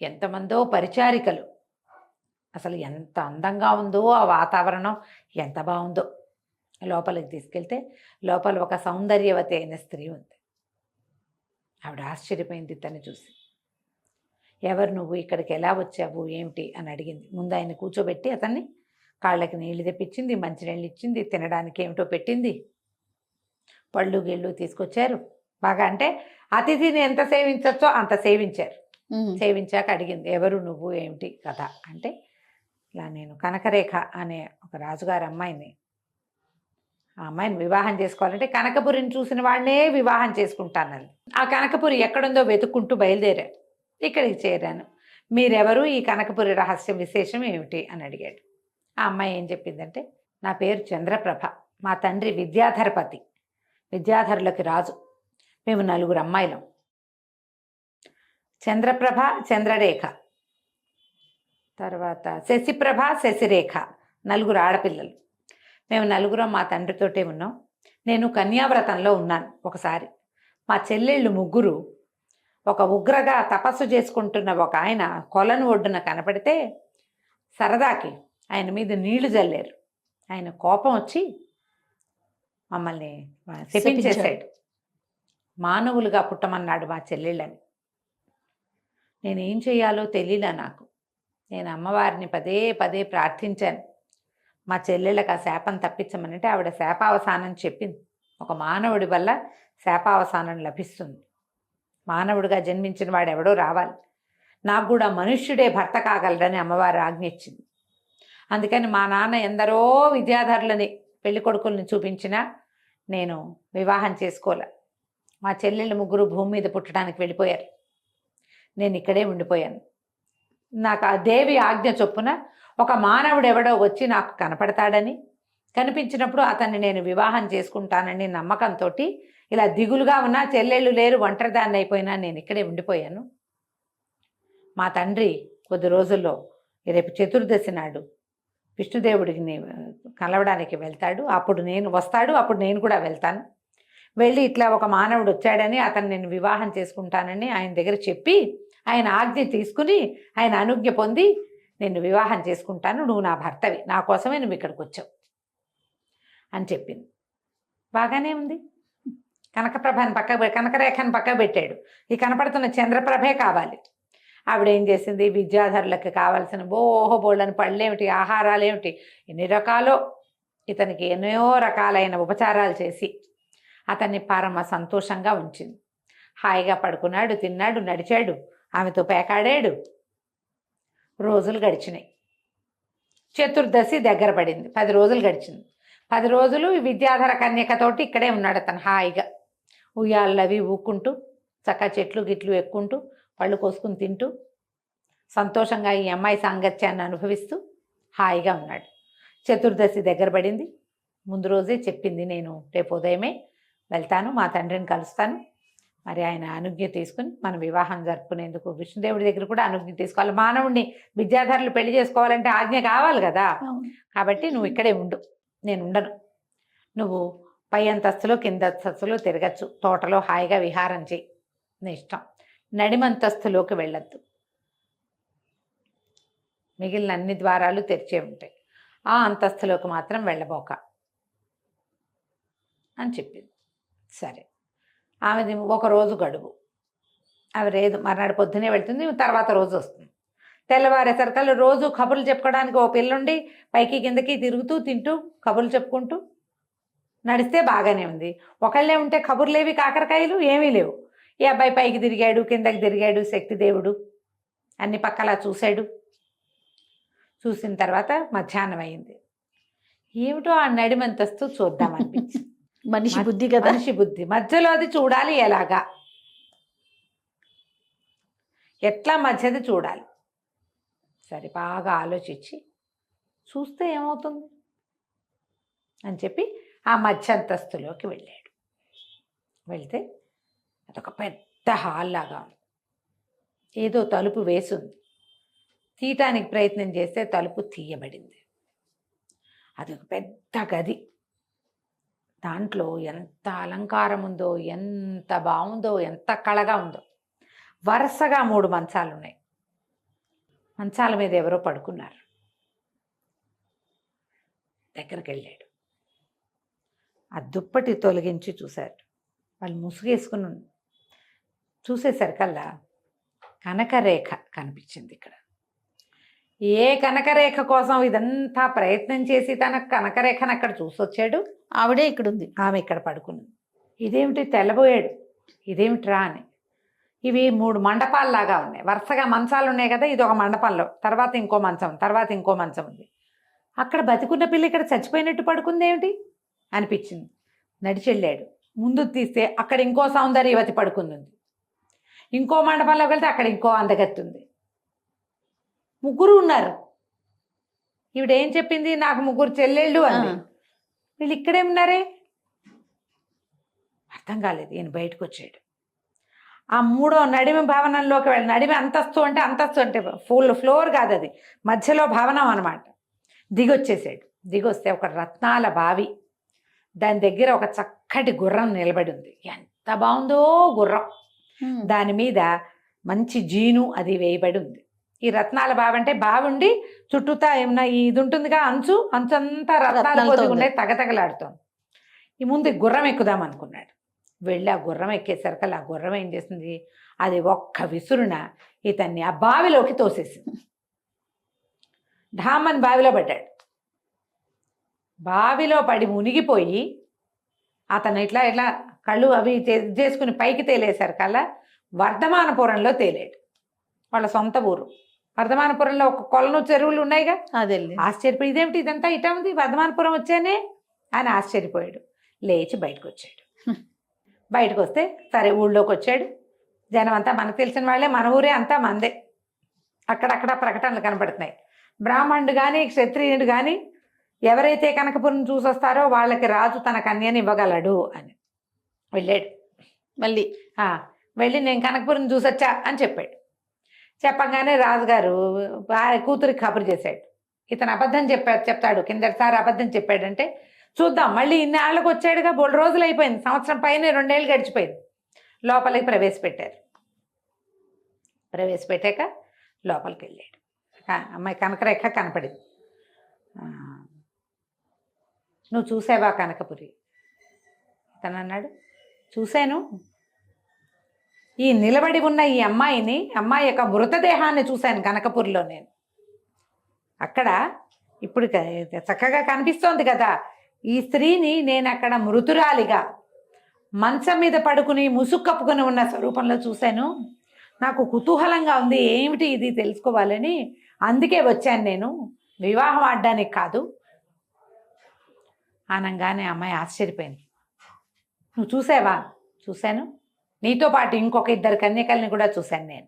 ఎంతమందో పరిచారికలు. అసలు ఎంత అందంగా ఉందో ఆ వాతావరణం, ఎంత బాగుందో. లోపలికి తీసుకెళ్తే లోపల ఒక సౌందర్యవతి అయిన స్త్రీ ఉంది. ఆవిడ ఆశ్చర్యపోయింది ఇతన్ని చూసి. ఎవరు నువ్వు, ఇక్కడికి ఎలా వచ్చావు, ఏమిటి అని అడిగింది. ముందు ఆయన కూర్చోబెట్టి అతన్ని కాళ్ళకి నీళ్లు తెప్పించింది, మంచినీళ్ళు ఇచ్చింది, తినడానికి ఏమిటో పెట్టింది, పళ్ళు గిళ్ళు తీసుకొచ్చారు. బాగా అంటే అతిథిని ఎంత సేవించచ్చో అంత సేవించారు. సేవించాక అడిగింది, ఎవరు నువ్వు, ఏమిటి కథ అంటే, ఇలా నేను కనకరేఖ అనే ఒక రాజుగారి అమ్మాయిని, ఆ అమ్మాయిని వివాహం చేసుకోవాలంటే కనకపురిని చూసిన వాడినే వివాహం చేసుకుంటానని. ఆ కనకపురి ఎక్కడుందో వెతుక్కుంటూ బయలుదేరాను, ఇక్కడికి చేరాను. మీరెవరు, ఈ కనకపురి రహస్యం విశేషం ఏమిటి అని అడిగాడు. ఆ అమ్మాయి ఏం చెప్పిందంటే, నా పేరు చంద్రప్రభ, మా తండ్రి విద్యాధరపతి, విద్యాధరులకి రాజు. మేము 4 అమ్మాయిలం. చంద్రప్రభ, చంద్రరేఖ, తర్వాత శశిప్రభ, శశిరేఖ, 4 ఆడపిల్లలు. మేము 4 మా తండ్రితోటే ఉన్నాం. నేను కన్యావ్రతంలో ఉన్నాను. ఒకసారి మా చెల్లెళ్ళు 3 ఒక ఉగ్రగా తపస్సు చేసుకుంటున్న ఒక ఆయన కొలను ఒడ్డున కనపడితే సరదాకి ఆయన మీద నీళ్లు జల్లారు. ఆయన కోపం వచ్చి మమ్మల్ని శపించేశాడు. మానవులుగా పుట్టమన్నాడు మా చెల్లెళ్ళని. నేనేం చేయాలో తెలియలా నాకు. నేను అమ్మవారిని పదే పదే ప్రార్థించాను, మా చెల్లెళ్ళకి ఆ శాపం తప్పించమనంటే ఆవిడ శాపావసానం చెప్పింది. ఒక మానవుడి వల్ల శాపావసానం లభిస్తుంది. మానవుడిగా జన్మించిన వాడు ఎవడో రావాలి, నాకు కూడా మనుష్యుడే భర్త కాగలడని అమ్మవారు ఆజ్ఞ ఇచ్చింది. అందుకని మా నాన్న ఎందరో విద్యాధరులని పెళ్లి కొడుకుల్ని చూపించినా నేను వివాహం చేసుకోలే. మా చెల్లెళ్ళు 3 భూమి మీద పుట్టడానికి వెళ్ళిపోయారు. నేను ఇక్కడే ఉండిపోయాను. నాకు ఆ దేవి ఆజ్ఞ చొప్పున ఒక మానవుడు ఎవడో వచ్చి నాకు కనపడతాడని, కనిపించినప్పుడు అతన్ని నేను వివాహం చేసుకుంటానని నమ్మకంతో ఇలా దిగులుగా ఉన్నా, చెల్లెళ్ళు లేరు, ఒంటరిదాన్ని అయిపోయినా నేను ఇక్కడే ఉండిపోయాను. మా తండ్రి కొద్ది రోజుల్లో రేపు చతుర్దశి నాడు విష్ణుదేవుడిని కలవడానికి వెళ్తాడు. అప్పుడు నేను వస్తాడు, అప్పుడు నేను కూడా వెళ్తాను. వెళ్ళి ఇట్లా ఒక మానవుడు వచ్చాడని, అతను నేను వివాహం చేసుకుంటానని ఆయన దగ్గర చెప్పి, ఆయన ఆజ్ఞ తీసుకుని, ఆయన అనుజ్ఞ పొంది నిన్ను వివాహం చేసుకుంటాను, నువ్వు నా భర్తవి, నా కోసమే నువ్వు ఇక్కడికి వచ్చావు అని చెప్పింది. బాగానే ఉంది. కనకప్రభని కనకరేఖని పక్క పెట్టాడు. ఈ కనపడుతున్న చంద్రప్రభే కావాలి. ఆవిడ ఏం చేసింది, విద్యాధరులకు కావాల్సిన బోళ్ళని పళ్ళేమిటి, ఆహారాలేమిటి, ఎన్ని రకాలో ఇతనికి ఎన్నో రకాలైన ఉపచారాలు చేసి అతన్ని పరమ సంతోషంగా ఉంచింది. హాయిగా పడుకున్నాడు, తిన్నాడు, నడిచాడు, ఆమెతో పేకాడాడు. రోజులు గడిచినాయి. చతుర్దశి దగ్గర పడింది. 10 రోజులు గడిచింది. 10 రోజులు విద్యాధర కన్యకతోటి ఇక్కడే ఉన్నాడు అతను హాయిగా. ఉయ్యాలవి ఊక్కుంటూ, చక్క చెట్లు గిట్లు ఎక్కుంటూ, పళ్ళు కోసుకుని తింటూ, సంతోషంగా ఈ అమ్మాయి సాంగత్యాన్ని అనుభవిస్తూ హాయిగా ఉన్నాడు. చతుర్దశి దగ్గర పడింది. ముందు రోజే చెప్పింది, నేను రేపు ఉదయమే వెళ్తాను, మా తండ్రిని కలుస్తాను, మరి ఆయన అనుజ్ఞ తీసుకుని మనం వివాహం జరుపుకునేందుకు విష్ణుదేవుడి దగ్గర కూడా అనుజ్ఞ తీసుకోవాలి. మానవుడిని విద్యాధరులు పెళ్లి చేసుకోవాలంటే ఆజ్ఞ కావాలి కదా. కాబట్టి నువ్వు ఇక్కడే ఉండు, నేను ఉండను. నువ్వు పై అంతస్తులో కింద అంతస్తులో తిరగచ్చు, తోటలో హాయిగా విహారం చేయి, నీ ఇష్టం. నడిమంతస్తులోకి వెళ్ళొద్దు, మిగిలిన అన్ని ద్వారాలు తెరిచే ఉంటాయి, ఆ అంతస్తులోకి మాత్రం వెళ్ళబోక అని చెప్పింది. సరే, ఆమెది ఒక రోజు గడువు. ఆమె లేదు, మర్నాడు పొద్దునే వెళ్తుంది, తర్వాత రోజు వస్తుంది. తెల్లవారేసరికల్లా రోజు కబుర్లు చెప్పుకోవడానికి ఓ పిల్లుండి పైకి కిందకి తిరుగుతూ తింటూ కబుర్లు చెప్పుకుంటూ నడిస్తే బాగానే ఉంది. ఒకళ్ళే ఉంటే కబుర్లేవి కాకరకాయలు ఏమీ లేవు. ఈ అబ్బాయి పైకి తిరిగాడు, కిందకి తిరిగాడు, శక్తిదేవుడు అన్ని పక్కలా చూశాడు. చూసిన తర్వాత మధ్యాహ్నం అయింది. ఏమిటో ఆ నడిమంతస్తు చూద్దామనిపించింది. మనిషి బుద్ధి కదా, మనిషి బుద్ధి. మధ్యలో అది చూడాలి, ఎలాగా, ఎట్లా మధ్యది చూడాలి. సరే, బాగా ఆలోచించి చూస్తే ఏమవుతుంది అని చెప్పి ఆ మధ్య అంతస్తులోకి వెళ్ళాడు. వెళ్తే అదొక పెద్ద హాల్ లాగా ఉంది. ఏదో తలుపు వేసుంది. తీయటానికి ప్రయత్నం చేస్తే తలుపు తీయబడింది. అదొక పెద్ద గది. దాంట్లో ఎంత అలంకారం ఉందో, ఎంత బాగుందో, ఎంత కళగా ఉందో. వరుసగా 3 మంచాలు ఉన్నాయి. మంచాల మీద ఎవరో పడుకున్నారు. దగ్గరికి వెళ్ళాడు. ఆ దుప్పటి తొలగించి చూశారు. వాళ్ళు ముసుగేసుకుని చూసేసరికల్లా కనకరేఖ కనిపించింది. ఇక్కడ ఏ కనకరేఖ కోసం ఇదంతా ప్రయత్నం చేసి తన కనకరేఖను అక్కడ చూసొచ్చాడు. ఆవిడే ఇక్కడ ఉంది, ఆమె ఇక్కడ పడుకుంది. ఇదేమిటి తెల్లబోయాడు, ఇదేమిట్రా అని. ఇవి 3 మండపాల్లాగా ఉన్నాయి. వరుసగా మంచాలు ఉన్నాయి కదా, ఇది ఒక మండపంలో, తర్వాత ఇంకో మంచం, తర్వాత ఇంకో మంచం ఉంది. అక్కడ బతికున్న పిల్ల ఇక్కడ చచ్చిపోయినట్టు పడుకుంది ఏమిటి అనిపించింది. నడిచెళ్ళాడు. ముందు తీస్తే అక్కడ ఇంకో సౌందర్యవతి పడుకుంది. ఇంకో మండపంలోకి వెళ్తే అక్కడ ఇంకో అందగత్తి ఉంది. 3 ఉన్నారు. ఈవిడేం చెప్పింది, నాకు 3 చెల్లెళ్ళు అంది. వీళ్ళు ఇక్కడే ఉన్నారే, అర్థం కాలేదు. ఈయన బయటకు వచ్చాడు. ఆ 3వ నడిమి భవనంలోకి వెళ్ళి, నడిమి అంతస్తు అంటే ఫుల్ ఫ్లోర్ కాదు, అది మధ్యలో భవనం అనమాట. దిగొచ్చేసాడు. దిగొస్తే ఒక రత్నాల బావి, దాని దగ్గర ఒక చక్కటి గుర్రం నిలబడి ఉంది. ఎంత బాగుందో గుర్రం. దాని మీద మంచి జీను అది వేయబడి ఉంది. ఈ రత్నాల బావి అంటే బావి ఉండి చుట్టూతా ఏమన్నా ఇది ఉంటుందిగా, అంచంతా రత్నాలు పొదిగి ఉండే, తగతగలాడుతోంది. ఈ ముందు గుర్రం ఎక్కుదాం అనుకున్నాడు. వెళ్ళి ఆ గుర్రం ఎక్కేసరికి ఆ గుర్రం ఏం చేసింది, అది ఒక్క విసురున ఇతన్ని ఆ బావిలోకి తోసేసింది. ఢామన్ బావిలో పడ్డాడు. బావిలో పడి మునిగిపోయి అతను ఇట్లా కళ్ళు అవి చేసుకుని పైకి తేలేసరికల్లా వర్ధమానపురంలో తేలాడు. వాళ్ళ సొంత ఊరు వర్ధమానపురంలో ఒక కొలను చెరువులు ఉన్నాయిగా. అదే ఆశ్చర్యపోయి ఇదేమిటి ఇదంతా ఇటా ఉంది, వర్ధమానపురం వచ్చానే అని ఆశ్చర్యపోయాడు. లేచి బయటకు వచ్చాడు. బయటకు వస్తే సరే ఊళ్ళోకి వచ్చాడు. జనం అంతా మనకు తెలిసిన వాళ్ళే, మన ఊరే అంతా మందే. అక్కడక్కడ ప్రకటనలు కనపడుతున్నాయి. బ్రాహ్మణుడు కానీ క్షత్రియుడు కానీ ఎవరైతే కనకపురం చూసొస్తారో వాళ్ళకి రాజు తన కన్యని ఇవ్వగలడు అని. వెళ్ళాడు. మళ్ళీ వెళ్ళి నేను కనకపురం చూసొచ్చా అని చెప్పాడు. చెప్పగానే రాజుగారు కూతురికి కబురు చేశాడు. ఇతను అబద్ధం చెప్తాడు, కిందటిసారి అబద్ధం చెప్పాడంటే చూద్దాం, మళ్ళీ ఇన్నేళ్ళకి వచ్చాడుగా, 3 రోజులు అయిపోయింది, సంవత్సరం పైన 2 ఏళ్ళు గడిచిపోయింది. లోపలికి ప్రవేశపెట్టారు. ప్రవేశపెట్టాక లోపలికి వెళ్ళాడు. అమ్మాయి కనకరేఖ కనపడింది. నువ్వు చూసావా కనకపురి? తను అన్నాడు, చూశాను. ఈ నిలబడి ఉన్న ఈ అమ్మాయి యొక్క మృతదేహాన్ని చూశాను కనకపురిలో నేను. అక్కడ ఇప్పుడు చక్కగా కనిపిస్తోంది కదా, ఈ స్త్రీని నేను అక్కడ మృతురాలిగా మంచం మీద పడుకుని ముసుగు కప్పుకొని ఉన్న స్వరూపంలో చూశాను. నాకు కుతూహలంగా ఉంది, ఏమిటి ఇది తెలుసుకోవాలని, అందుకే వచ్చాను నేను, వివాహం ఆడడానికి కాదు అనగానే అమ్మాయి ఆశ్చర్యపోయింది. నువ్వు చూసావా? చూశాను. నీతో పాటు ఇంకొక 2 కన్యకల్ని కూడా చూశాను నేను.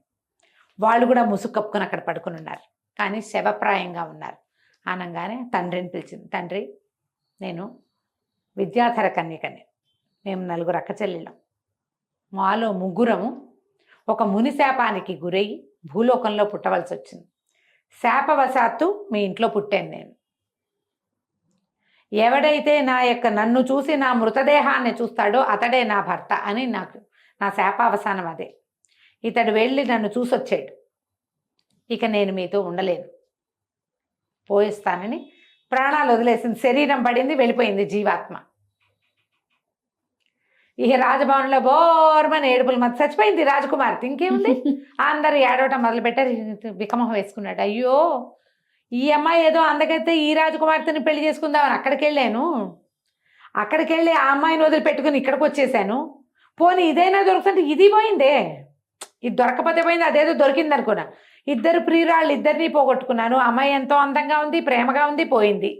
వాళ్ళు కూడా ముసుగు కప్పుకొని అక్కడ పడుకుని ఉన్నారు, కానీ శవప్రాయంగా ఉన్నారు అనగానే తండ్రిని పిలిచింది. తండ్రి, నేను విద్యాధర కన్యకని, మేము 4 అక్క చెల్లెళ్ళం. మాలో ముగ్గురము ఒక ముని శాపానికి గురయ్యి భూలోకంలో పుట్టవలసి వచ్చింది. శాపవశాత్తు మీ ఇంట్లో పుట్టాను నేను. ఎవడైతే నన్ను చూసి నా మృతదేహాన్ని చూస్తాడో అతడే నా భర్త అని నాకు నా శాపావసానం అదే. ఇతడు వెళ్ళి నన్ను చూసొచ్చాడు. ఇక నేను మీతో ఉండలేను, పోయిస్తానని ప్రాణాలు వదిలేసింది. శరీరం పడింది, వెళ్ళిపోయింది జీవాత్మ. ఇక రాజభవన్లో బోర్మని ఏడుపులు మధ్య చచ్చిపోయింది రాజకుమార్తె. ఇంకేముంది, అందరూ ఏడవటం మొదలుపెట్టారు. వికమహం వేసుకున్నాడు. అయ్యో, ఈ అమ్మాయి ఏదో అందకైతే ఈ రాజకుమార్తెని పెళ్లి చేసుకుందామని అక్కడికి వెళ్ళాను. అక్కడికి వెళ్ళి ఆ అమ్మాయిని వదిలిపెట్టుకుని ఇక్కడికి వచ్చేసాను. పోనీ ఇదైనా దొరుకుతుంటే ఇది పోయిందే. ఇది దొరకపోతే పోయింది, అదేదో దొరికింది అనుకున్నా. ఇద్దరు ప్రియురాళ్ళు ఇద్దరిని పోగొట్టుకున్నాను. అమ్మాయి ఎంతో అందంగా ఉంది, ప్రేమగా ఉంది, పోయింది.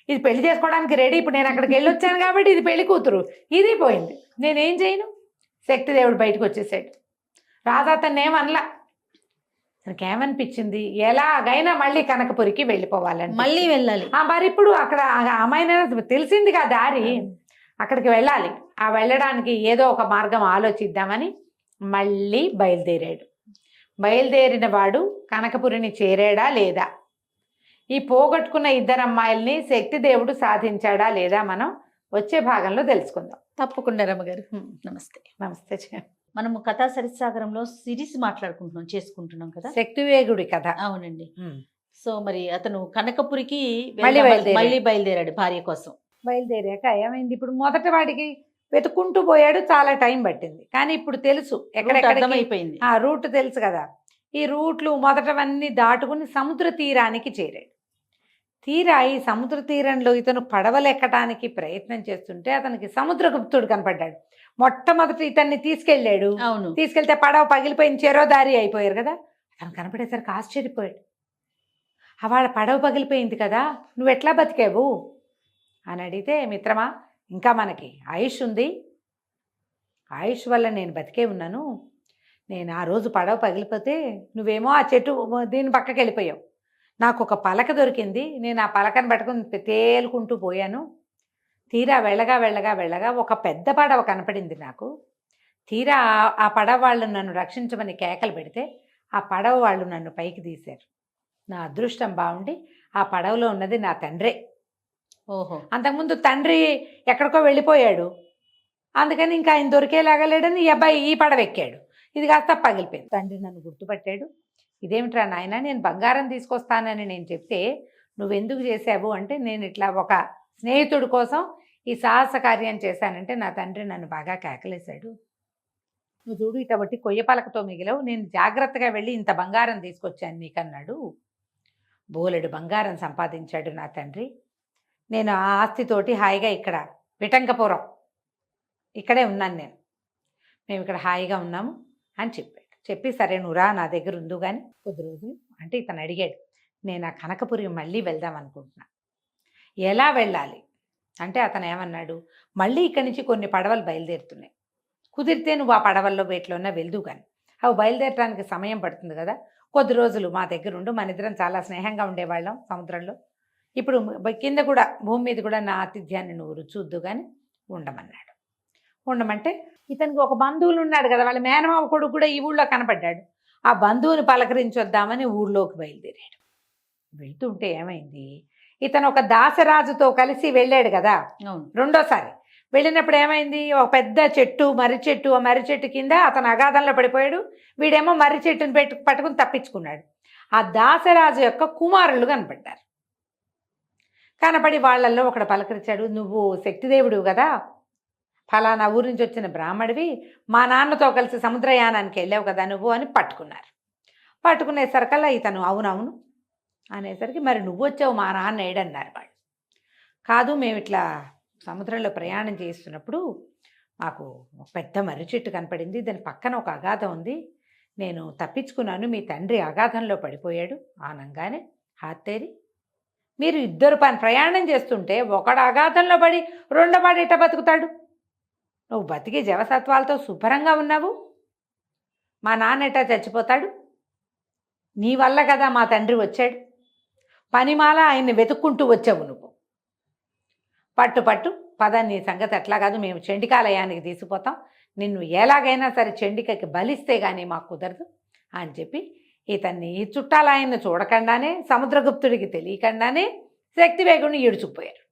ఇది పెళ్లి చేసుకోవడానికి రెడీ. ఇప్పుడు నేను అక్కడికి వెళ్ళి వచ్చాను కాబట్టి ఇది పెళ్లి కూతురు, ఇది పోయింది. నేనేం చేయను? శక్తిదేవుడు బయటకు వచ్చేసాడు. రాధా తను ఏమనలా. తనకేమనిపించింది, ఎలాగైనా మళ్ళీ కనకపురికి వెళ్ళిపోవాలని, మళ్ళీ వెళ్ళాలి. మరి ఇప్పుడు అక్కడ అమ్మాయినైనా తెలిసిందిగా దారి, అక్కడికి వెళ్ళాలి. ఆ వెళ్ళడానికి ఏదో ఒక మార్గం ఆలోచిద్దామని మళ్ళీ బయలుదేరాడు. బయలుదేరిన వాడు కనకపురిని చేరాడా లేదా, ఈ పోగొట్టుకున్న ఇద్దరు అమ్మాయిల్ని శక్తిదేవుడు సాధించాడా లేదా, మనం వచ్చే భాగంలో తెలుసుకుందాం. తప్పకుండా రమ్మగారు. నమస్తే. నమస్తే. మనము కథా సరిసాగరంలో సిరీస్ చేసుకుంటున్నాం కదా, శక్తివేగుడి కథ. అవునండి. సో మరి అతను కనకపురికి మళ్ళీ బయలుదేరాడు భార్య కోసం. బయలుదేరాక ఏమైంది, ఇప్పుడు మొదట వాడికి వెతుక్కుంటూ పోయాడు, చాలా టైం పట్టింది. కానీ ఇప్పుడు తెలుసు అర్థమైపోయింది, ఆ రూట్ తెలుసు కదా. ఈ రూట్లు మొదటవన్నీ దాటుకుని సముద్ర తీరానికి చేరాడు. ఈ సముద్ర తీరంలో ఇతను పడవలెక్కడానికి ప్రయత్నం చేస్తుంటే అతనికి సముద్రగుప్తుడు కనపడ్డాడు. మొట్టమొదటి ఇతన్ని తీసుకెళ్ళాడు. అవును, తీసుకెళ్తే పడవ పగిలిపోయిన చెరోదారి అయిపోయారు కదా. అతను కనపడేసరికి ఆశ్చర్యపోయాడు. వాళ్ళ పడవ పగిలిపోయింది కదా, నువ్వు ఎట్లా బతికావు అని అడిగితే, మిత్రమా, ఇంకా మనకి ఆయుష్ ఉంది, ఆయుష్ వల్ల నేను బతికే ఉన్నాను. నేను ఆ రోజు పడవ పగిలిపోతే నువ్వేమో ఆ చెట్టు దీని పక్కకి వెళ్ళిపోయావు. నాకు ఒక పలక దొరికింది, నేను ఆ పలకను పట్టుకుని తేలుకుంటూ పోయాను. తీరా వెళ్ళగా ఒక పెద్ద పడవ కనపడింది నాకు. తీరా ఆ పడవ వాళ్ళు నన్ను రక్షించమని కేకలు పెడితే ఆ పడవ వాళ్ళు నన్ను పైకి తీశారు. నా అదృష్టం బాగుండి ఆ పడవలో ఉన్నది నా తండ్రే. ఓహో, అంతకుముందు తండ్రి ఎక్కడికో వెళ్ళిపోయాడు, అందుకని ఇంకా ఆయన దొరికేలాగా లేడని ఈ అబ్బాయి ఈ పడవ ఎక్కాడు. ఇది కాస్త పగిలిపోయింది. తండ్రి నన్ను గుర్తుపట్టాడు. ఇదేమిట్రా నాయన, నేను బంగారం తీసుకొస్తానని నేను చెప్తే నువ్వెందుకు చేసావు అంటే, నేను ఇట్లా ఒక స్నేహితుడి కోసం ఈ సాహస కార్యం చేశానంటే నా తండ్రి నన్ను బాగా కేకలేశాడు. నువ్వు చూడు, ఇటువంటి కొయ్య పలకతో మిగిలావు, నేను జాగ్రత్తగా వెళ్ళి ఇంత బంగారం తీసుకొచ్చాను నీకన్నాడు. బోలెడు బంగారం సంపాదించాడు నా తండ్రి. నేను ఆ ఆస్తితోటి హాయిగా ఇక్కడ విటంకపురం ఇక్కడే ఉన్నాను, మేము ఇక్కడ హాయిగా ఉన్నాము అని చెప్పాడు. చెప్పి సరే నువ్వు రా, నా దగ్గర ఉండు కానీ కొద్ది రోజులు అంటే ఇతను అడిగాడు, నేను ఆ కనకపురి మళ్ళీ వెళ్దాం అనుకుంటున్నా, ఎలా వెళ్ళాలి అంటే అతను ఏమన్నాడు, మళ్ళీ ఇక్కడి నుంచి కొన్ని పడవలు బయలుదేరుతున్నాయి, కుదిరితే నువ్వు ఆ పడవల్లో వేటిలోనే వెళ్దు కానీ అవి బయలుదేరడానికి సమయం పడుతుంది కదా, కొద్ది రోజులు మా దగ్గర ఉండు, మన ఇద్దరం చాలా స్నేహంగా ఉండేవాళ్ళం సముద్రంలో, ఇప్పుడు కింద కూడా భూమి మీద కూడా నా ఆతిథ్యాన్ని నువ్వు రుచూద్దు కానీ ఉండమన్నాడు. ఉండమంటే ఇతనికి ఒక బంధువులు ఉన్నాడు కదా, వాళ్ళ మేనమావ కొడుకు కూడా ఈ ఊళ్ళో కనపడ్డాడు. ఆ బంధువుని పలకరించొద్దామని ఊళ్ళోకి బయలుదేరాడు. వెళ్తుంటే ఏమైంది, ఇతను ఒక దాసరాజుతో కలిసి వెళ్ళాడు కదా రెండోసారి. వెళ్ళినప్పుడు ఏమైంది, ఒక పెద్ద చెట్టు మర్రి చెట్టు, ఆ మర్రి చెట్టు కింద అతను అగాధంలో పడిపోయాడు. వీడేమో మర్రి చెట్టుని పట్టుకుని తప్పించుకున్నాడు. ఆ దాసరాజు యొక్క కుమారులు కనపడ్డారు. కనపడి వాళ్ళల్లో ఒకడు పలకరించాడు, నువ్వు శక్తిదేవుడు కదా, ఫలానా ఊరి నుంచి వచ్చిన బ్రాహ్మడివి, మా నాన్నతో కలిసి సముద్రయానానికి వెళ్ళావు కదా నువ్వు అని పట్టుకున్నారు. పట్టుకునేసరికల్లా ఇతను అవునవును అనేసరికి, మరి నువ్వు వచ్చావు మా నాన్న ఏడన్నారు వాళ్ళు. కాదు, మేము ఇట్లా సముద్రంలో ప్రయాణం చేస్తున్నప్పుడు మాకు పెద్ద మర్రి చెట్టు కనపడింది, దాని పక్కన ఒక అగాధం ఉంది, నేను తప్పించుకున్నాను, మీ తండ్రి అగాధంలో పడిపోయాడు ఆనంగానే హాతేరి. మీరు ఇద్దరు ప్రయాణం చేస్తుంటే ఒకడు అగాధంలో పడి రెండోవాడు ఎట్ట బతుకుతాడు, నువ్వు బతికి జవసత్వాలతో శుభ్రంగా ఉన్నావు, మా నాన్న ఎట్టా చచ్చిపోతాడు, నీ వల్ల కదా మా తండ్రి వచ్చాడు, పనిమాల ఆయన్ని వెతుక్కుంటూ వచ్చావు నువ్వు, పట్టు పద నీ సంగతి అట్లా కాదు, మేము చండికాలయానికి తీసుకుపోతాం, నిన్ను ఎలాగైనా సరే చండికకి బలిస్తే కానీ మాకు కుదరదు అని చెప్పి ఇతన్ని ఈ చుట్టాలాయన్ని చూడకుండానే సముద్రగుప్తుడికి తెలియకుండానే శక్తివేగుడిని ఈడ్చుకుపోయారు.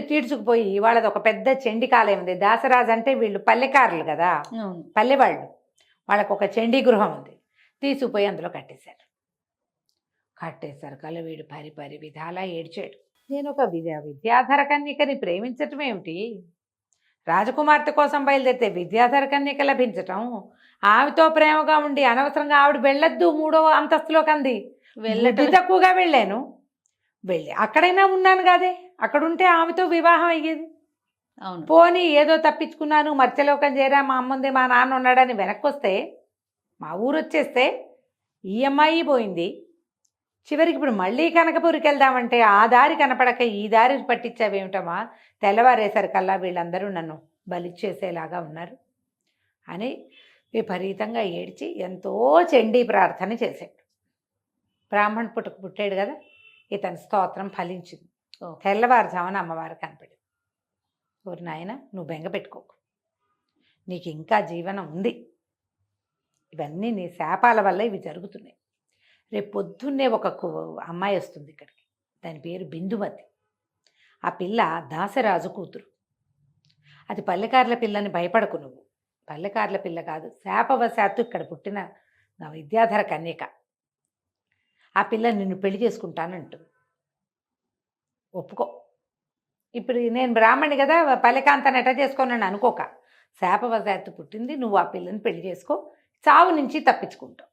తీడ్చుకుపోయి వాళ్ళది ఒక పెద్ద చండికాలయం ఉంది. దాసరాజు అంటే వీళ్ళు పల్లెకారులు కదా, పల్లెవాళ్ళు, వాళ్ళకు ఒక చండీ గృహం ఉంది. తీసుకుపోయి అందులో కట్టేశారు కల్లా వీడు పరి విధాలా ఏడ్చాడు. నేను ఒక విద్యాధర కన్యకని ప్రేమించటం ఏమిటి, రాజకుమార్తె కోసం బయలుదేరితే విద్యాధర కన్యక లభించటం, ఆమెతో ప్రేమగా ఉండి అనవసరంగా ఆవిడ వెళ్ళొద్దు 3వ అంతస్తులోకి అంది, వెళ్ళటం తక్కువగా వెళ్ళాను, వెళ్ళి అక్కడైనా ఉన్నాను కాదే, అక్కడుంటే ఆమెతో వివాహం అయ్యేది. అవును, పోనీ ఏదో తప్పించుకున్నాను, మత్స్యలోకం చేరా, మా అమ్ముంది మా నాన్న ఉన్నాడని వెనక్కి వస్తే, మా ఊరు వచ్చేస్తే ఈ అమ్మాయి పోయింది. చివరికి ఇప్పుడు మళ్ళీ కనకపూరికి వెళ్దామంటే ఆ దారి కనపడక ఈ దారి పట్టించావేమిటమ్మా, తెల్లవారేసరికల్లా వీళ్ళందరూ నన్ను బలిచ్చేసేలాగా ఉన్నారు అని విపరీతంగా ఏడ్చి ఎంతో చండీ ప్రార్థన చేశాడు. బ్రాహ్మణ పుట్టాడు కదా, ఇతని స్తోత్రం ఫలించింది. తెల్లవారుజామున అమ్మవారు కనపడింది. ఓరి నాయన, నువ్వు బెంగ పెట్టుకోకు, నీకు ఇంకా జీవనం ఉంది, ఇవన్నీ నీ శాపాల వల్ల ఇవి జరుగుతున్నాయి. రేపు పొద్దున్నే ఒక అమ్మాయి వస్తుంది ఇక్కడికి, దాని పేరు బిందుమతి. ఆ పిల్ల దాసరాజు కూతురు. అది పల్లెకారుల పిల్లని భయపడకు నువ్వు, పల్లెకారుల పిల్ల కాదు, శాపవశాత్తు ఇక్కడ పుట్టిన నా విద్యాధర కన్యక. ఆ పిల్ల నిన్ను పెళ్లి చేసుకుంటానంటుంది, ఒప్పుకో. ఇప్పుడు నేను బ్రాహ్మణి కదా, పల్లెకాంతాన్ని ఎట చేసుకోనని అనుకోక, శాపవశాత్తు పుట్టింది, నువ్వు ఆ పిల్లని పెళ్లి చేసుకో, చావు నుంచి తప్పించుకుంటావు.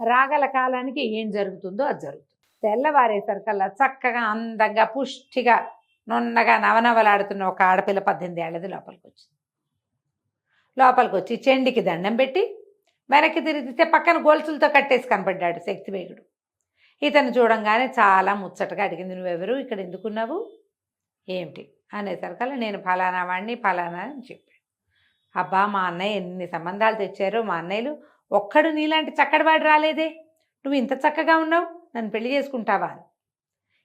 రాగల కాలానికి ఏం జరుగుతుందో అది జరుగుతుంది. తెల్లవారేసరికల్లా చక్కగా అందంగా పుష్టిగా నున్నగా నవనవలాడుతున్న ఒక ఆడపిల్ల 18 ఏళ్ళది లోపలికి వచ్చి చెండికి దండం పెట్టి వెనక్కి తిరిగితే పక్కన గొలుసులతో కట్టేసి కనపడ్డాడు శక్తివేగుడు. ఇతను చూడంగానే చాలా ముచ్చటగా అడిగింది, నువ్వెవరు, ఇక్కడ ఎందుకున్నావు, ఏమిటి అనేసరికల్లా నేను ఫలానా వాడిని ఫలానా అని చెప్పాడు. అబ్బా, మా అన్నయ్య ఎన్ని సంబంధాలు తెచ్చారో, మా అన్నయ్యలు ఒక్కడు నీలాంటి చక్కడివాడు రాలేదే, నువ్వు ఇంత చక్కగా ఉన్నావు, నన్ను పెళ్లి చేసుకుంటావా అని.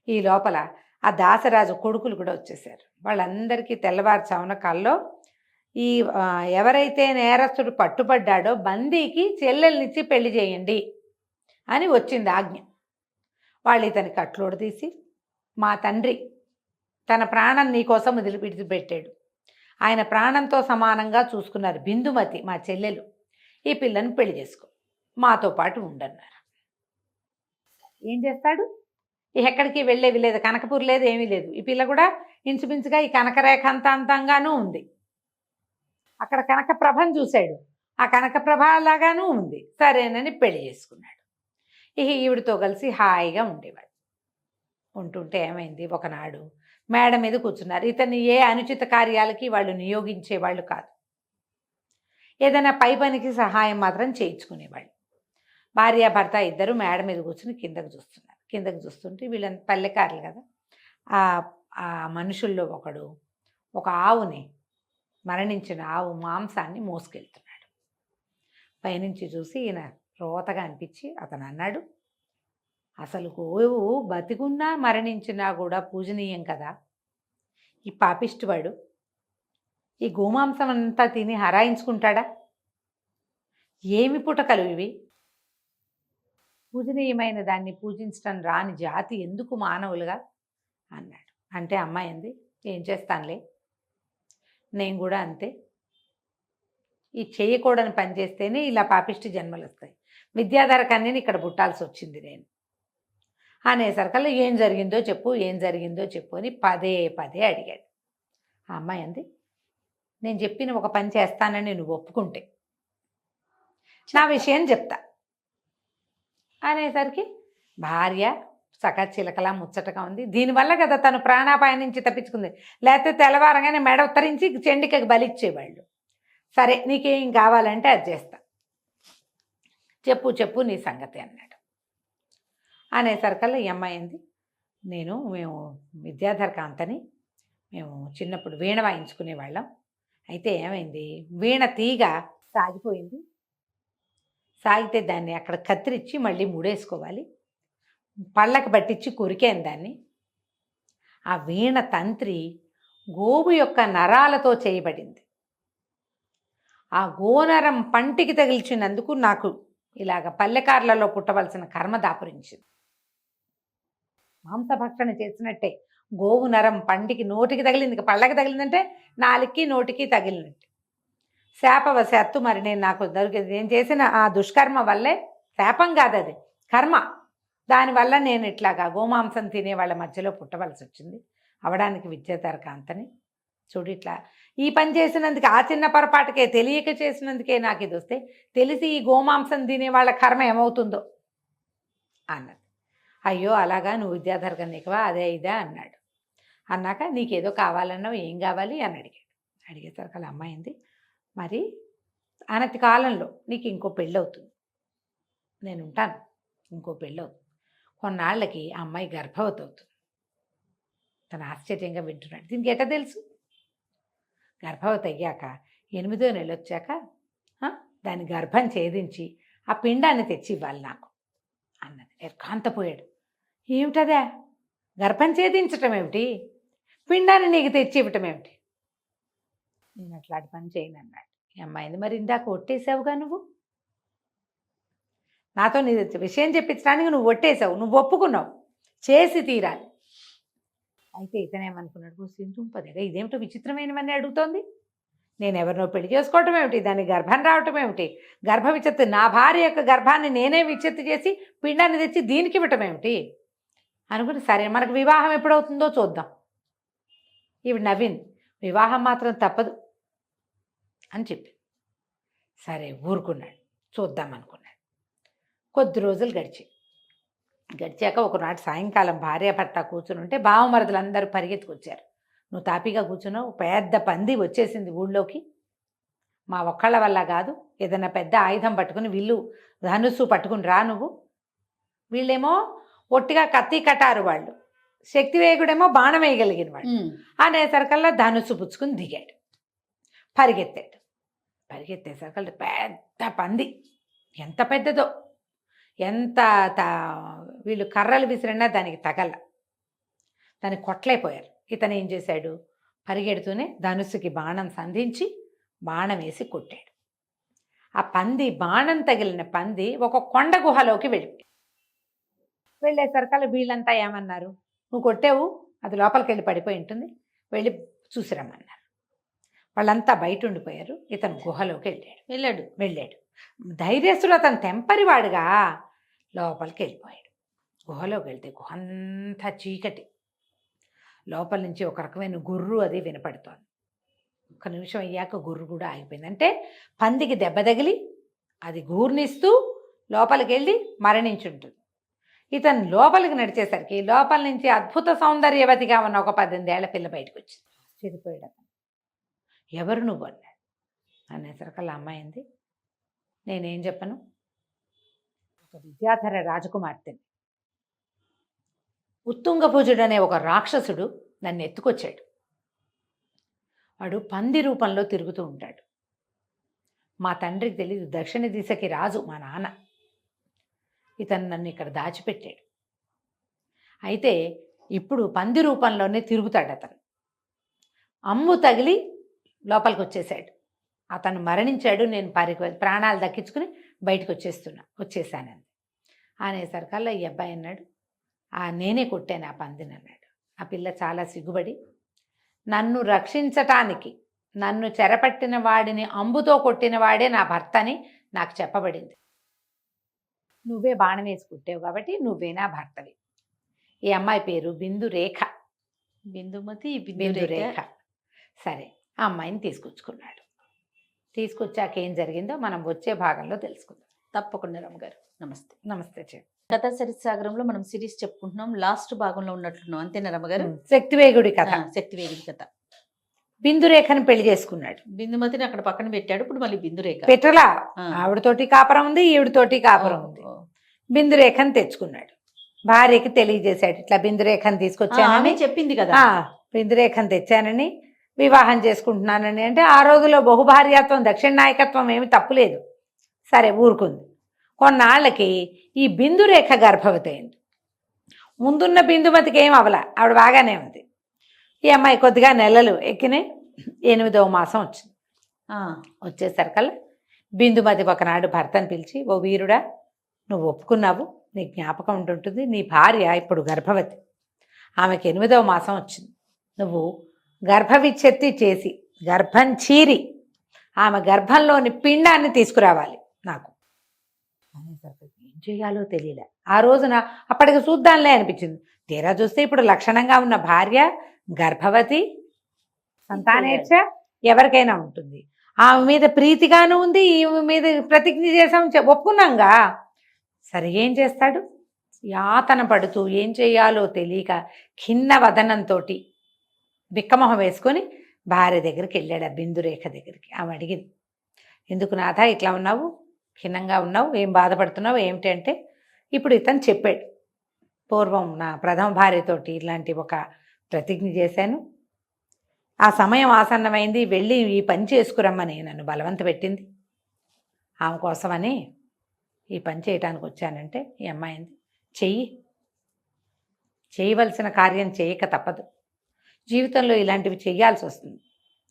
ఈ లోపల ఆ దాసరాజు కొడుకులు కూడా వచ్చేసారు. వాళ్ళందరికీ తెల్లవారుజామున కల్లో ఈ ఎవరైతే నేరస్తుడు పట్టుబడ్డాడో బందీకి చెల్లెల్నిచ్చి పెళ్లి చేయండి అని వచ్చింది ఆజ్ఞ. వాళ్ళు ఇతని కట్లోడు తీసి, మా తండ్రి తన ప్రాణం నీకోసం విడిచిపెట్టాడు, ఆయన ప్రాణంతో సమానంగా చూసుకున్నారు బిందుమతి మా చెల్లెలు, ఈ పిల్లని పెళ్లి చేసుకో, మాతో పాటు ఉండన్నారు. ఏం చేస్తాడు, ఎక్కడికి వెళ్ళేవి లేదు, కనకపూర్ లేదు, ఏమీ లేదు. ఈ పిల్ల కూడా ఇంచుమించుగా ఈ కనకరేఖ అంతంగానూ ఉంది. అక్కడ కనకప్రభను చూశాడు, ఆ కనకప్రభ లాగానూ ఉంది. సరేనని పెళ్లి చేసుకున్నాడు. ఈవిడితో కలిసి హాయిగా ఉండేవాడు. ఉంటుంటే ఏమైంది, ఒకనాడు మేడ మీద కూర్చున్నారు. ఇతన్ని ఏ అనుచిత కార్యాలకి వాళ్ళు నియోగించేవాళ్ళు కాదు, ఏదైనా పై పనికి సహాయం మాత్రం చేయించుకునేవాళ్ళు. భార్యాభర్త ఇద్దరు మేడ మీద కూర్చుని కిందకు చూస్తున్నారు. కిందకు చూస్తుంటే వీళ్ళని పల్లెకారులు కదా, ఆ మనుషుల్లో ఒకడు ఒక ఆవుని, మరణించిన ఆవు మాంసాన్ని మోసుకెళ్తున్నాడు. పైనుంచి చూసి ఈయన రోతగా అనిపించి అతను అన్నాడు, అసలు గోవు బతికున్నా మరణించినా కూడా పూజనీయం కదా, ఈ పాపిష్టివాడు ఈ గోమాంసం అంతా తిని హరాయించుకుంటాడా, ఏమి పుటకలు ఇవి, పూజనీయమైన దాన్ని పూజించడం రాని జాతి ఎందుకు మానవులుగా అన్నాడు. అంటే అమ్మాయి అంది, ఏం చేస్తానులే, నేను కూడా అంతే, ఈ చేయకూడని పని చేస్తేనే ఇలా పాపిష్టి జన్మలు వస్తాయి, విద్యాధర కన్యని ఇక్కడ పుట్టాల్సి వచ్చింది నేను అనేసరికల్లా ఏం జరిగిందో చెప్పు అని పదే అడిగాడు. ఆ అమ్మాయి అంది, నేను చెప్పిన ఒక పని చేస్తానని నువ్వు ఒప్పుకుంటే నా విషయం చెప్తా అనేసరికి భార్య సకచిలకలా ముచ్చటగా ఉంది. దీనివల్ల కదా తను ప్రాణాపాయం నుంచి తప్పించుకుంది, లేకపోతే తెల్లవారగానే మెడ ఉత్తరించి చెండికకి బలిచ్చేవాళ్ళు. సరే నీకేం కావాలంటే అది చేస్తా, చెప్పు నీ సంగతి అన్నాడు. అనేసరికల్లా ఈ అమ్మాయి అంది, మేము విద్యాధర కాంతని, మేము చిన్నప్పుడు వీణ వాయించుకునేవాళ్ళం, అయితే ఏమైంది, వీణ తీగ సాగిపోయింది, సాగితే దాన్ని అక్కడ కత్తిరించి మళ్ళీ ముడేసుకోవాలి, పళ్ళకి పట్టించి కొరికాను దాన్ని, ఆ వీణ తంత్రి గోవు యొక్క నరాలతో చేయబడింది. ఆ గోనరం పంటికి తగిల్చినందుకు నాకు ఇలాగ పల్లెకార్లలో పుట్టవలసిన కర్మ దాపురించింది. మాంసభక్షణ చేసినట్టే గోవు నరం పంటికి నోటికి తగిలింది, పళ్ళకి తగిలిందంటే నాలుగుకి నోటికి తగిలినట్టు. శాపవశాత్తు మరి నాకు నేను చేసిన ఆ దుష్కర్మ వల్లే, శాపం కాదు అది కర్మ, దానివల్ల నేను ఇట్లాగా గోమాంసం తినే వాళ్ళ మధ్యలో పుట్టవలసి వచ్చింది. అవడానికి విద్యాధరకాంతని చూడు, ఇట్లా ఈ పని చేసినందుకే, ఆ చిన్న పొరపాటుకే తెలియక చేసినందుకే నాకు ఇది వస్తే తెలిసి ఈ గోమాంసం తినే వాళ్ళ కర్మ ఏమవుతుందో అన్నది. అయ్యో అలాగా, నువ్వు విద్యాధరకం నీకువా, అదే ఇదే అన్నాడు. అన్నాక నీకేదో కావాలన్నావు, ఏం కావాలి అని అడిగాడు. అడిగేసరికి అలా అమ్మాయింది, మరి అనతి కాలంలో నీకు ఇంకో పెళ్ళి అవుతుంది, నేను ఉంటాను, ఇంకో పెళ్ళి అవుతుంది. కొన్నాళ్ళకి ఆ అమ్మాయి గర్భవతి అవుతుంది. తను ఆశ్చర్యంగా వింటున్నాడు. దీనికి ఎట్లా తెలుసు? గర్భవతి అయ్యాక 8వ నెల వచ్చాక దాని గర్భం ఛేదించి ఆ పిండాన్ని తెచ్చి ఇవ్వాలి నాకు అన్నది. ఏకాంతపోయాడు. ఏమిటదా? గర్భం ఛేదించటం ఏమిటి, పిండాన్ని నీకు తెచ్చి ఇవ్వటం ఏమిటి? నేను అట్లాంటి పని చేయను అన్నాడు. ఈ అమ్మాయింది, మరి ఇందాక ఒట్టేసావుగా నువ్వు, నాతో నీ విషయం చెప్పించడానికి నువ్వు ఒట్టేసావు, నువ్వు ఒప్పుకున్నావు, చేసి తీరాలి. అయితే ఇతనేమనుకున్నాడు, సింతుంపదేగా ఇదేమిటో విచిత్రమైనవన్నీ అడుగుతోంది, నేను ఎవరినో పెళ్లి చేసుకోవటం ఏమిటి, దానికి గర్భం రావటం ఏమిటి, గర్భ విచ్ఛత్తి, నా భార్య యొక్క గర్భాన్ని నేనే విచ్ఛత్తి చేసి పిండాన్ని తెచ్చి దీనికి ఇవ్వటం ఏమిటి అనుకుని, సరే మనకు వివాహం ఎప్పుడవుతుందో చూద్దాం. ఇవి నవ్వింది. వివాహం మాత్రం తప్పదు అని చెప్పి సరే ఊరుకున్నాడు. చూద్దాం అనుకున్నాడు. కొద్ది రోజులు గడిచాక ఒకనాటి సాయంకాలం భార్యాభర్త కూర్చుని ఉంటే బావమరదులందరూ పరిగెత్తుకొచ్చారు. నువ్వు తాపిగా కూర్చున్నావు, పెద్ద పంది వచ్చేసింది ఊళ్ళోకి, మా ఒక్కళ్ళ వల్ల కాదు, ఏదైనా పెద్ద ఆయుధం పట్టుకుని, విల్లు ధనుస్సు పట్టుకుని రా నువ్వు. వీళ్ళేమో ఒట్టిగా కత్తి కటారు, వాళ్ళు శక్తివేగుడేమో బాణం వేయగలిగిన వాడు. అనేసరికల్లా ధనుస్సు పుచ్చుకుని దిగాడు, పరిగెత్తేసరికల్లా పెద్ద పంది, ఎంత పెద్దదో, ఎంత వీళ్ళు కర్రలు విసిరినా దానికి తగల, దానికి కొట్లైపోయారు. ఇతను ఏం చేశాడు, పరిగెడుతూనే ధనుస్సుకి బాణం సంధించి బాణం వేసి కొట్టాడు. ఆ పంది, బాణం తగిలిన పంది ఒక కొండ గుహలోకి వెళ్ళేసరికల్లా వీళ్ళంతా ఏమన్నారు, నువ్వు కొట్టావు, అది లోపలికి వెళ్ళి పడిపోయి ఉంటుంది, వెళ్ళి చూసిరమ్మన్నారు. వాళ్ళంతా బయట ఉండిపోయారు. ఇతను గుహలోకి వెళ్ళాడు. ధైర్యస్తులు, అతను తెంపరివాడుగా లోపలికి వెళ్ళిపోయాడు. గుహలోకి వెళ్తే గుహ అంతా చీకటి, లోపల నుంచి ఒక రకమైన గుర్రు అది వినపడుతోంది. ఒక నిమిషం అయ్యాక గుర్రు కూడా ఆగిపోయింది. అంటే పందికి దెబ్బ తగిలి అది గూర్నిస్తూ లోపలికి వెళ్ళి మరణించుంటుంది. ఇతను లోపలికి నడిచేసరికి లోపల నుంచి అద్భుత సౌందర్యవతిగా ఉన్న ఒక 18 ఏళ్ల పిల్ల బయటకు వచ్చింది. ఆశ్చర్యపోయాడు అతను. ఎవరు నువ్వు అన్నాడు. అనేసరికల్లా అమ్మాయింది, నేనేం చెప్పను, ఒక విద్యాధర రాజకుమార్తెని. ఉత్తుంగభుజుడు అనే ఒక రాక్షసుడు నన్ను ఎత్తుకొచ్చాడు. వాడు పంది రూపంలో తిరుగుతూ ఉంటాడు. మా తండ్రికి తెలీదు, దక్షిణ దిశకి రాజు మా నాన్న. ఇతను నన్ను ఇక్కడ దాచిపెట్టాడు. అయితే ఇప్పుడు పంది రూపంలోనే తిరుగుతాడు అతను. అమ్ము తగిలి లోపలికి వచ్చేసాడు. అతను మరణించాడు. నేను ప్రాణాలు దక్కించుకుని బయటకు వచ్చేసానండి. అనేసరికల్లా ఈ అబ్బాయి అన్నాడు, నేనే కొట్టాను ఆ పందిని అన్నాడు. ఆ పిల్ల చాలా సిగ్గుపడి, నన్ను రక్షించటానికి నన్ను చెరపట్టిన వాడిని అంబుతో కొట్టిన వాడే నా భర్త అని నాకు చెప్పబడింది. నువ్వే బాణం వేసి కుట్టావు కాబట్టి నువ్వే నా భర్తవి. ఈ అమ్మాయి పేరు బిందురేఖ. బిందురేఖ. సరే, ఆ అమ్మాయిని తీసుకొచ్చుకున్నాడు. తీసుకొచ్చాక ఏం జరిగిందో మనం వచ్చే భాగంలో తెలుసుకుందాం. తప్పకుండా రమ్మగారు. నమస్తే. నమస్తే చె కథా సరిసాగరంలో మనం సిరీస్ చెప్పుకుంటున్నాం. లాస్ట్ భాగంలో ఉన్నట్లున్నాం, అంతేనా రమ్మగారు? శక్తివేగుడి కథ. శక్తివేగుడి కథ. బిందురేఖను పెళ్లి చేసుకున్నాడు. బిందుమతిని అక్కడ పక్కన పెట్టాడు. ఇప్పుడు మళ్ళీ బిందురేఖ పెట్టలా, ఆవిడతోటి కాపురం ఉంది, ఈవిడతోటి కాపురం ఉంది. బిందురేఖను తెచ్చుకున్నాడు. భార్యకి తెలియజేశాడు, ఇట్లా బిందురేఖను తీసుకొచ్చానని చెప్పింది కదా. బిందురేఖను తెచ్చానని, వివాహం చేసుకుంటున్నానని. అంటే ఆ రోజుల్లో బహుభార్యాత్వం, దక్షిణ నాయకత్వం ఏమి తప్పులేదు. సరే ఊరుకుంది. కొన్నాళ్ళకి ఈ బిందురేఖ గర్భవతి అయింది. ముందున్న బిందుమతికి ఏం అవల, ఆవిడ బాగానే ఉంది. ఈ అమ్మాయి కొద్దిగా నెలలు ఎక్కినాయి. 8వ మాసం వచ్చింది. ఆ, వచ్చేసరికల్లా బిందుమతి ఒకనాడు భర్తను పిలిచి, ఓ వీరుడా, నువ్వు ఒప్పుకున్నావు, నీ జ్ఞాపకం ఉంటుంటుంది, నీ భార్య ఇప్పుడు గర్భవతి, ఆమెకి 8వ మాసం వచ్చింది, నువ్వు గర్భవిచ్ఛెత్తి చేసి గర్భం చీరి ఆమె గర్భంలోని పిండాన్ని తీసుకురావాలి నాకు అనేసరికి ఏం చేయాలో తెలియలే. ఆ రోజున అప్పటికి చూద్దాంలే అనిపించింది. తీరా చూస్తే ఇప్పుడు లక్షణంగా ఉన్న భార్య గర్భవతి, సంతానేచ్ఛ ఎవరికైనా ఉంటుంది, ఆమె మీద ప్రీతిగాను ఉంది, ఈమె మీద ప్రతిజ్ఞ చేసాం, ఒప్పుకున్నాంగా. సరే ఏం చేస్తాడు, యాతన పడుతూ ఏం చేయాలో తెలియక ఖిన్న వదనంతో బిక్కమొహం వేసుకొని భార్య దగ్గరికి వెళ్ళాడు, ఆ బిందురేఖ దగ్గరికి. ఆమె అడిగింది, ఎందుకు నాథ ఇట్లా ఉన్నావు, ఖిన్నంగా ఉన్నావు, ఏం బాధపడుతున్నావు ఏమిటి అంటే, ఇప్పుడు ఇతను చెప్పాడు, పూర్వం నా ప్రథమ భార్యతోటి ఇలాంటి ఒక ప్రతిజ్ఞ చేశాను, ఆ సమయం ఆసన్నమైంది, వెళ్ళి ఈ పని చేసుకురమ్మని నన్ను బలవంత పెట్టింది, ఆమె కోసమని ఈ పని చేయటానికి వచ్చానంటే ఈ అమ్మాయింది, చేయవలసిన కార్యం చేయక తప్పదు, జీవితంలో ఇలాంటివి చేయాల్సి వస్తుంది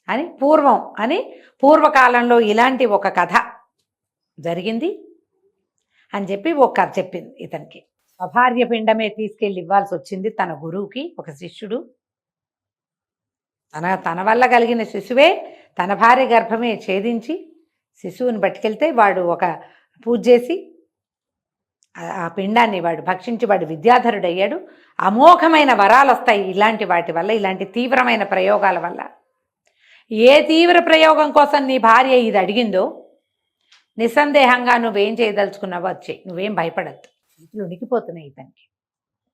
అని పూర్వకాలంలో ఇలాంటి ఒక కథ జరిగింది అని చెప్పి ఒక కథ చెప్పింది ఇతనికి. స్వభార్య పిండమే తీసుకెళ్ళి ఇవ్వాల్సి వచ్చింది తన గురువుకి. ఒక శిష్యుడు తన వల్ల కలిగిన శిశువే తన భార్య గర్భమే ఛేదించి శిశువుని పట్టుకెళ్తే వాడు ఒక పూజ చేసి ఆ పిండాన్ని వాడు భక్షించి వాడు విద్యాధరుడయ్యాడు. అమోఘమైన వరాలు వస్తాయి ఇలాంటి వాటి వల్ల, ఇలాంటి తీవ్రమైన ప్రయోగాల వల్ల. ఏ తీవ్ర ప్రయోగం కోసం నీ భార్య ఇది అడిగిందో నిస్సందేహంగా నువ్వేం చేయదలుచుకున్నావో వచ్చే, నువ్వేం భయపడద్దు. చేతులు ఉనికిపోతున్నాయి ఇతనికి,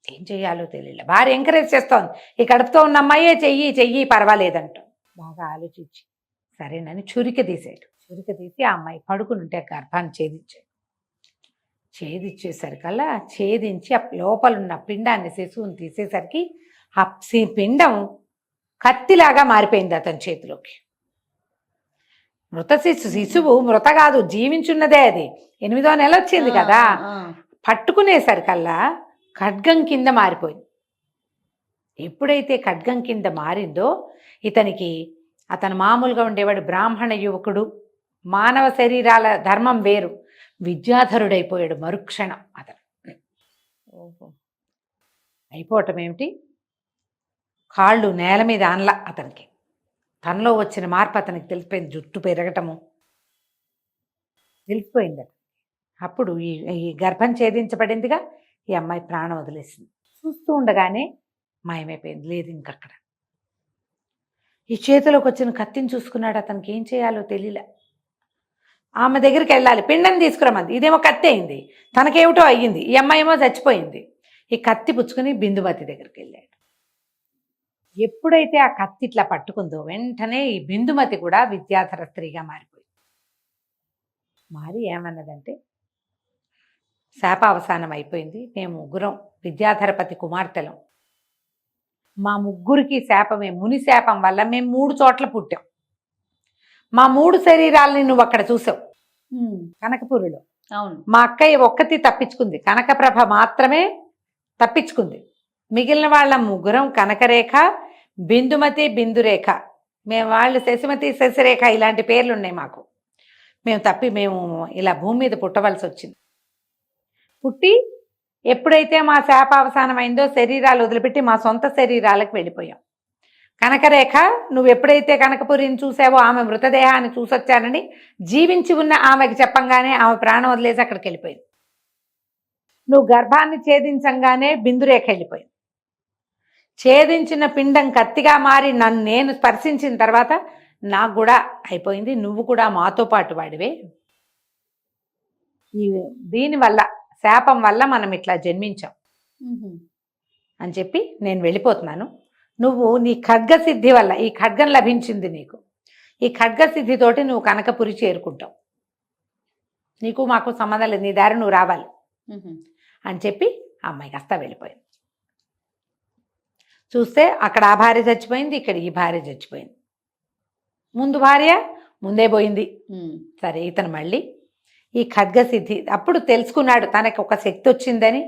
ఏం చేయాలో తెలియలే. భార్య ఎంకరేజ్ చేస్తోంది, ఈ కడుపుతో ఉన్న అమ్మాయే చెయ్యి పర్వాలేదంట. బాగా ఆలోచించి సరేనని చురిక తీసాడు. చురిక తీసి ఆ అమ్మాయి పడుకునుంటే గర్భాన్ని ఛేదించేసరికల్లా ఛేదించి ఆ లోపలున్న పిండాన్ని శిశువుని తీసేసరికి ఆ పిండం కత్తిలాగా మారిపోయింది అతని చేతిలోకి. శిశువు మృత కాదు, జీవించున్నదే, అది 8వ నెల వచ్చింది కదా. పట్టుకునేసరికల్లా ఖడ్గం కింద మారిపోయింది. ఎప్పుడైతే ఖడ్గం కింద మారిందో ఇతనికి, అతను మామూలుగా ఉండేవాడు బ్రాహ్మణ యువకుడు, మానవ శరీరాల ధర్మం వేరు, విద్యాధరుడైపోయాడు మరుక్షణం. అతను అయిపోవటం ఏమిటి, కాళ్ళు నేల మీద ఆనలా. అతనికి తనలో వచ్చిన మార్పు అతనికి తెలిసిపోయింది, జుట్టు పెరగటము తెలిసిపోయింది. అప్పుడు ఈ గర్భం ఛేదించబడిందిగా, ఈ అమ్మాయి ప్రాణం వదిలేసింది. చూస్తూ ఉండగానే మాయమైపోయింది, లేదు ఇంకక్కడ. ఈ చేతిలోకి వచ్చిన కత్తిని చూసుకున్నాడు, అతనికి ఏం చేయాలో తెలియలే. ఆమె దగ్గరికి వెళ్ళాలి, పిండం తీసుకురమ్మంది, ఇదేమో కత్తి అయింది, తనకేమిటో అయ్యింది, ఈ అమ్మాయి ఏమో చచ్చిపోయింది. ఈ కత్తి పుచ్చుకుని బిందుమతి దగ్గరికి వెళ్ళాడు. ఎప్పుడైతే ఆ కత్తి ఇట్లా పట్టుకుందో వెంటనే ఈ బిందుమతి కూడా విద్యాధర స్త్రీగా మారిపోయింది. మారి ఏమన్నదంటే, శాపావసానం అయిపోయింది, మేము ముగ్గురం విద్యాధరపతి కుమార్తెలం, మా ముగ్గురికి శాపమే, ముని శాపం వల్ల మేము 3 చోట్ల పుట్టాం, మా 3 శరీరాలని నువ్వు అక్కడ చూసావు కనకపురిలో. అవును, మా అక్కయ్య ఒక్కటి తప్పించుకుంది, కనకప్రభ మాత్రమే తప్పించుకుంది, మిగిలిన వాళ్ళ ముగ్గురం కనకరేఖ, బిందుమతి, బిందురేఖ, మేము వాళ్ళు శశిమతి, శశిరేఖ ఇలాంటి పేర్లు ఉన్నాయి మాకు. మేము ఇలా భూమి మీద పుట్టవలసి వచ్చింది. పుట్టి ఎప్పుడైతే మా శాపావసానం అయిందో శరీరాలు వదిలిపెట్టి మా సొంత శరీరాలకు వెళ్ళిపోయాం. కనకరేఖ, నువ్వు ఎప్పుడైతే కనకపురిని చూసావో ఆమె మృతదేహాన్ని చూసొచ్చానని జీవించి ఉన్న ఆమెకి చెప్పంగానే ఆమె ప్రాణం వదిలేసి అక్కడికి వెళ్ళిపోయింది. నువ్వు గర్భాన్ని ఛేదించంగానే బిందురేఖ వెళ్ళిపోయింది. ఛేదించిన పిండం కత్తిగా మారి నేను స్పర్శించిన తర్వాత నాకు కూడా అయిపోయింది, నువ్వు కూడా మాతో పాటు వాడివే, దీనివల్ల శాపం వల్ల మనం ఇట్లా జన్మించాం అని చెప్పి నేను వెళ్ళిపోతున్నాను. నువ్వు నీ ఖడ్గసిద్ధి వల్ల, ఈ ఖడ్గం లభించింది నీకు, ఈ ఖడ్గసిద్ధితోటి నువ్వు కనకపురి చేరుకుంటావు, నీకు మాకు సంబంధం లేదు, నీ దారి నువ్వు రావాలి అని చెప్పి అమ్మాయి కాస్త వెళ్ళిపోయింది. చూస్తే అక్కడ ఆ భార్య చచ్చిపోయింది, ఇక్కడ ఈ భార్య చచ్చిపోయింది. ముందు భార్య ముందే పోయింది. సరే ఇతను మళ్ళీ ఈ ఖడ్గసిద్ధి అప్పుడు తెలుసుకున్నాడు, తనకి ఒక శక్తి వచ్చిందని.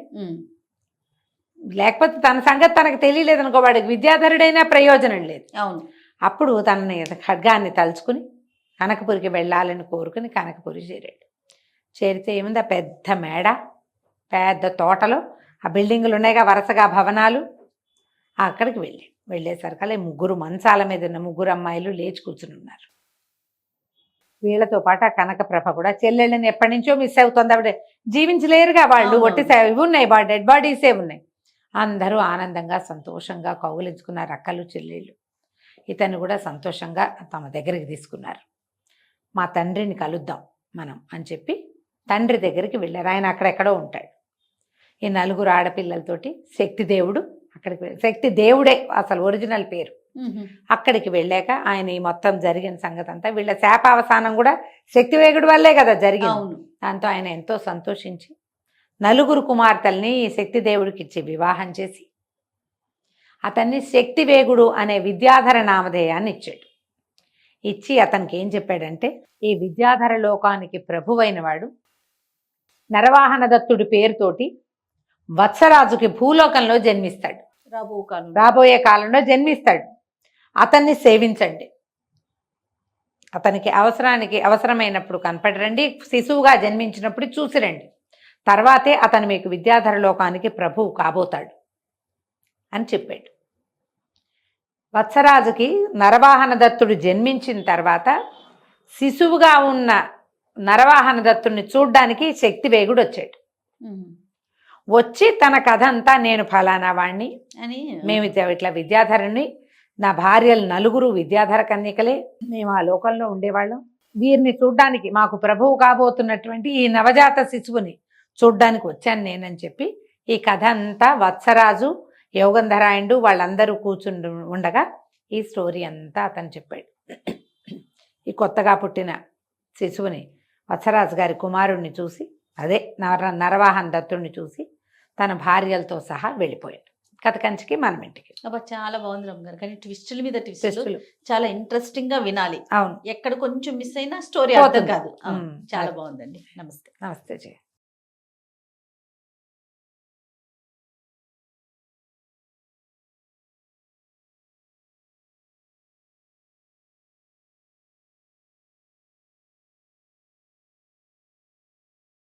లేకపోతే తన సంగతి తనకు తెలియలేదు అనుకో, వాడికి విద్యాధరుడైనా ప్రయోజనం లేదు. అవును. అప్పుడు తనని ఖడ్గాన్ని తలుచుకుని కనకపురికి వెళ్ళాలని కోరుకుని కనకపురి చేరాడు. చేరితే ఏముంది, ఆ పెద్ద మేడ, పెద్ద తోటలో ఆ బిల్డింగులు ఉన్నాయిగా వరుసగా భవనాలు, అక్కడికి వెళ్ళేసరికల్లా ముగ్గురు మంచాల మీద ఉన్న ముగ్గురు అమ్మాయిలు లేచి కూర్చుని ఉన్నారు. వీళ్ళతో పాటు ఆ కనకప్రభ కూడా చెల్లెళ్ళని ఎప్పటి నుంచో మిస్ అవుతుంది. ఆవిడ జీవించలేరుగా వాళ్ళు, ఒట్టి ఇవి ఉన్నాయి, డెడ్ బాడీసే ఉన్నాయి. అందరూ ఆనందంగా సంతోషంగా కౌగిలించుకున్నారు అక్కలు చెల్లెళ్ళు. ఇతను కూడా సంతోషంగా తమ దగ్గరికి తీసుకున్నారు. మా తండ్రిని కలుద్దాం మనం అని చెప్పి తండ్రి దగ్గరికి వెళ్ళారు. ఆయన అక్కడెక్కడో ఉంటాడు. ఈ నలుగురు ఆడపిల్లలతోటి శక్తిదేవుడు అక్కడికి శక్తి దేవుడే అసలు ఒరిజినల్ పేరు. అక్కడికి వెళ్ళాక ఆయన ఈ మొత్తం జరిగిన సంగతి అంతా, వీళ్ళ శాపావసానం కూడా శక్తివేగుడి వల్లే కదా జరిగింది. దాంతో ఆయన ఎంతో సంతోషించి నలుగురు కుమార్తెల్ని శక్తిదేవుడికి ఇచ్చి వివాహం చేసి అతన్ని శక్తివేగుడు అనే విద్యాధర నామధేయాన్ని ఇచ్చాడు. ఇచ్చి అతనికి ఏం చెప్పాడంటే, ఈ విద్యాధర లోకానికి ప్రభువైన వాడు నరవాహన దత్తుడి పేరుతోటి వత్సరాజుకి భూలోకంలో జన్మిస్తాడు, రాబోయే కాలంలో జన్మిస్తాడు. అతన్ని సేవించండి, అతనికి అవసరమైనప్పుడు కనపడరండి, శిశువుగా జన్మించినప్పుడు చూసిరండి, తర్వాతే అతను మీకు విద్యాధర లోకానికి ప్రభువు కాబోతాడు అని చెప్పాడు. వత్సరాజుకి నరవాహన దత్తుడు జన్మించిన తర్వాత శిశువుగా ఉన్న నరవాహన దత్తుడిని చూడ్డానికి శక్తివేగుడు వచ్చాడు. వచ్చి తన కథ అంతా, నేను ఫలానా వాణ్ణి అని, మేము ఇట్లా విద్యాధరుని, నా భార్యలు నలుగురు విద్యాధర కన్యకలే, మేము ఆ లోకంలో ఉండేవాళ్ళం, వీరిని చూడ్డానికి మాకు ప్రభువు కాబోతున్నటువంటి ఈ నవజాత శిశువుని చూడ్డానికి వచ్చాను నేనని చెప్పి ఈ కథ అంతా వత్సరాజు, యోగంధరాయుడు వాళ్ళందరూ కూర్చుని ఉండగా ఈ స్టోరీ అంతా అతను చెప్పాడు. ఈ కొత్తగా పుట్టిన శిశువుని వత్సరాజు గారి కుమారుణ్ణి చూసి, అదే నరవాహన దత్తుడిని చూసి తన భార్యలతో సహా వెళ్ళిపోయాడు. కథ కంచికి మనం ఇంటికి. చాలా బాగుంది రమ్మ గారు, కానీ ట్విస్టుల మీద ట్విస్టులు చాలా ఇంట్రెస్టింగ్ గా వినాలి. అవును, ఎక్కడ కొంచెం మిస్ అయినా స్టోరీ అర్థం కాదు. చాలా బాగుందండి. నమస్తే. నమస్తే జయ.